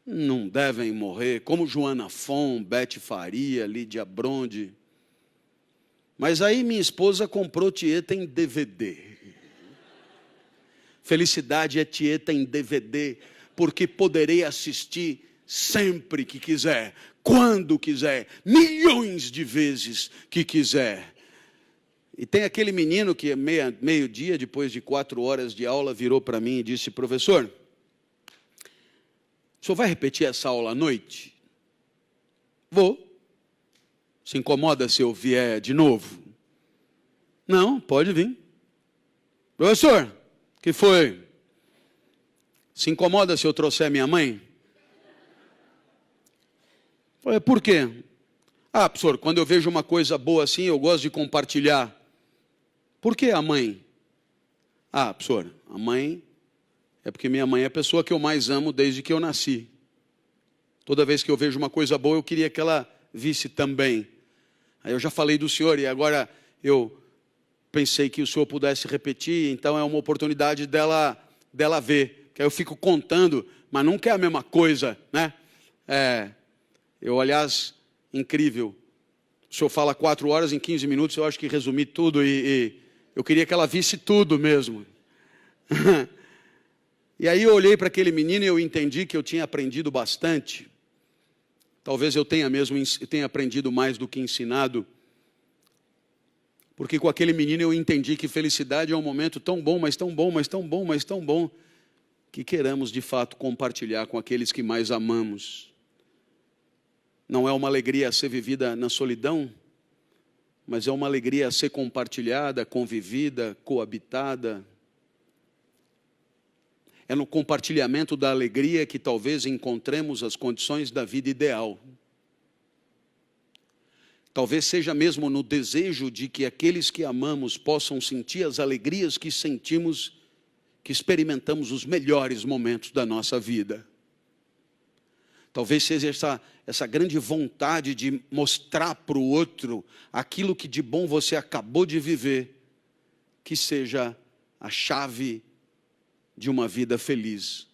não devem morrer, como Joana Fon, Bete Faria, Lídia Bronde. Mas aí minha esposa comprou Tieta em DVD. Felicidade é Tieta em DVD, porque poderei assistir sempre que quiser, quando quiser, milhões de vezes que quiser. E tem aquele menino que meio-dia, depois de 4 horas de aula, virou para mim e disse, professor, o senhor vai repetir essa aula à noite? Vou. Se incomoda se eu vier de novo? Não, pode vir. Professor, o que foi? Se incomoda se eu trouxer minha mãe? Falei, por quê? Ah, professor, quando eu vejo uma coisa boa assim, eu gosto de compartilhar. Por que a mãe? Ah, professor, a mãe é porque minha mãe é a pessoa que eu mais amo desde que eu nasci. Toda vez que eu vejo uma coisa boa, eu queria que ela visse também. Aí eu já falei do senhor e agora eu pensei que o senhor pudesse repetir, então é uma oportunidade dela ver. Que aí eu fico contando, mas nunca é a mesma coisa, né? Aliás, incrível. O senhor fala 4 horas em 15 minutos, eu acho que resumi tudo e eu queria que ela visse tudo mesmo. E aí eu olhei para aquele menino e eu entendi que eu tinha aprendido bastante. Talvez eu tenha aprendido mais do que ensinado. Porque com aquele menino eu entendi que felicidade é um momento tão bom, mas tão bom, mas tão bom, mas tão bom, que queremos de fato compartilhar com aqueles que mais amamos. Não é uma alegria a ser vivida na solidão, mas é uma alegria a ser compartilhada, convivida, coabitada. É no compartilhamento da alegria que talvez encontremos as condições da vida ideal. Talvez seja mesmo no desejo de que aqueles que amamos possam sentir as alegrias que sentimos, que experimentamos os melhores momentos da nossa vida. Talvez seja essa grande vontade de mostrar para o outro aquilo que de bom você acabou de viver, que seja a chave de uma vida feliz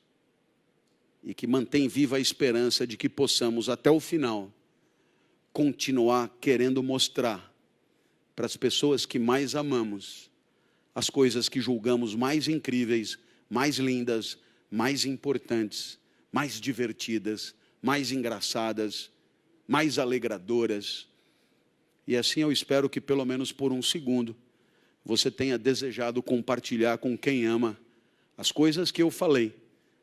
e que mantém viva a esperança de que possamos até o final continuar querendo mostrar para as pessoas que mais amamos as coisas que julgamos mais incríveis, mais lindas, mais importantes, mais divertidas, mais engraçadas, mais alegradoras. E assim eu espero que pelo menos por um segundo você tenha desejado compartilhar com quem ama as coisas que eu falei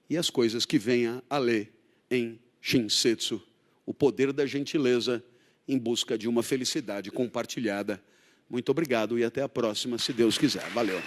e as coisas que venha a ler em Shinsetsu, o poder da gentileza em busca de uma felicidade compartilhada. Muito obrigado e até a próxima, se Deus quiser. Valeu.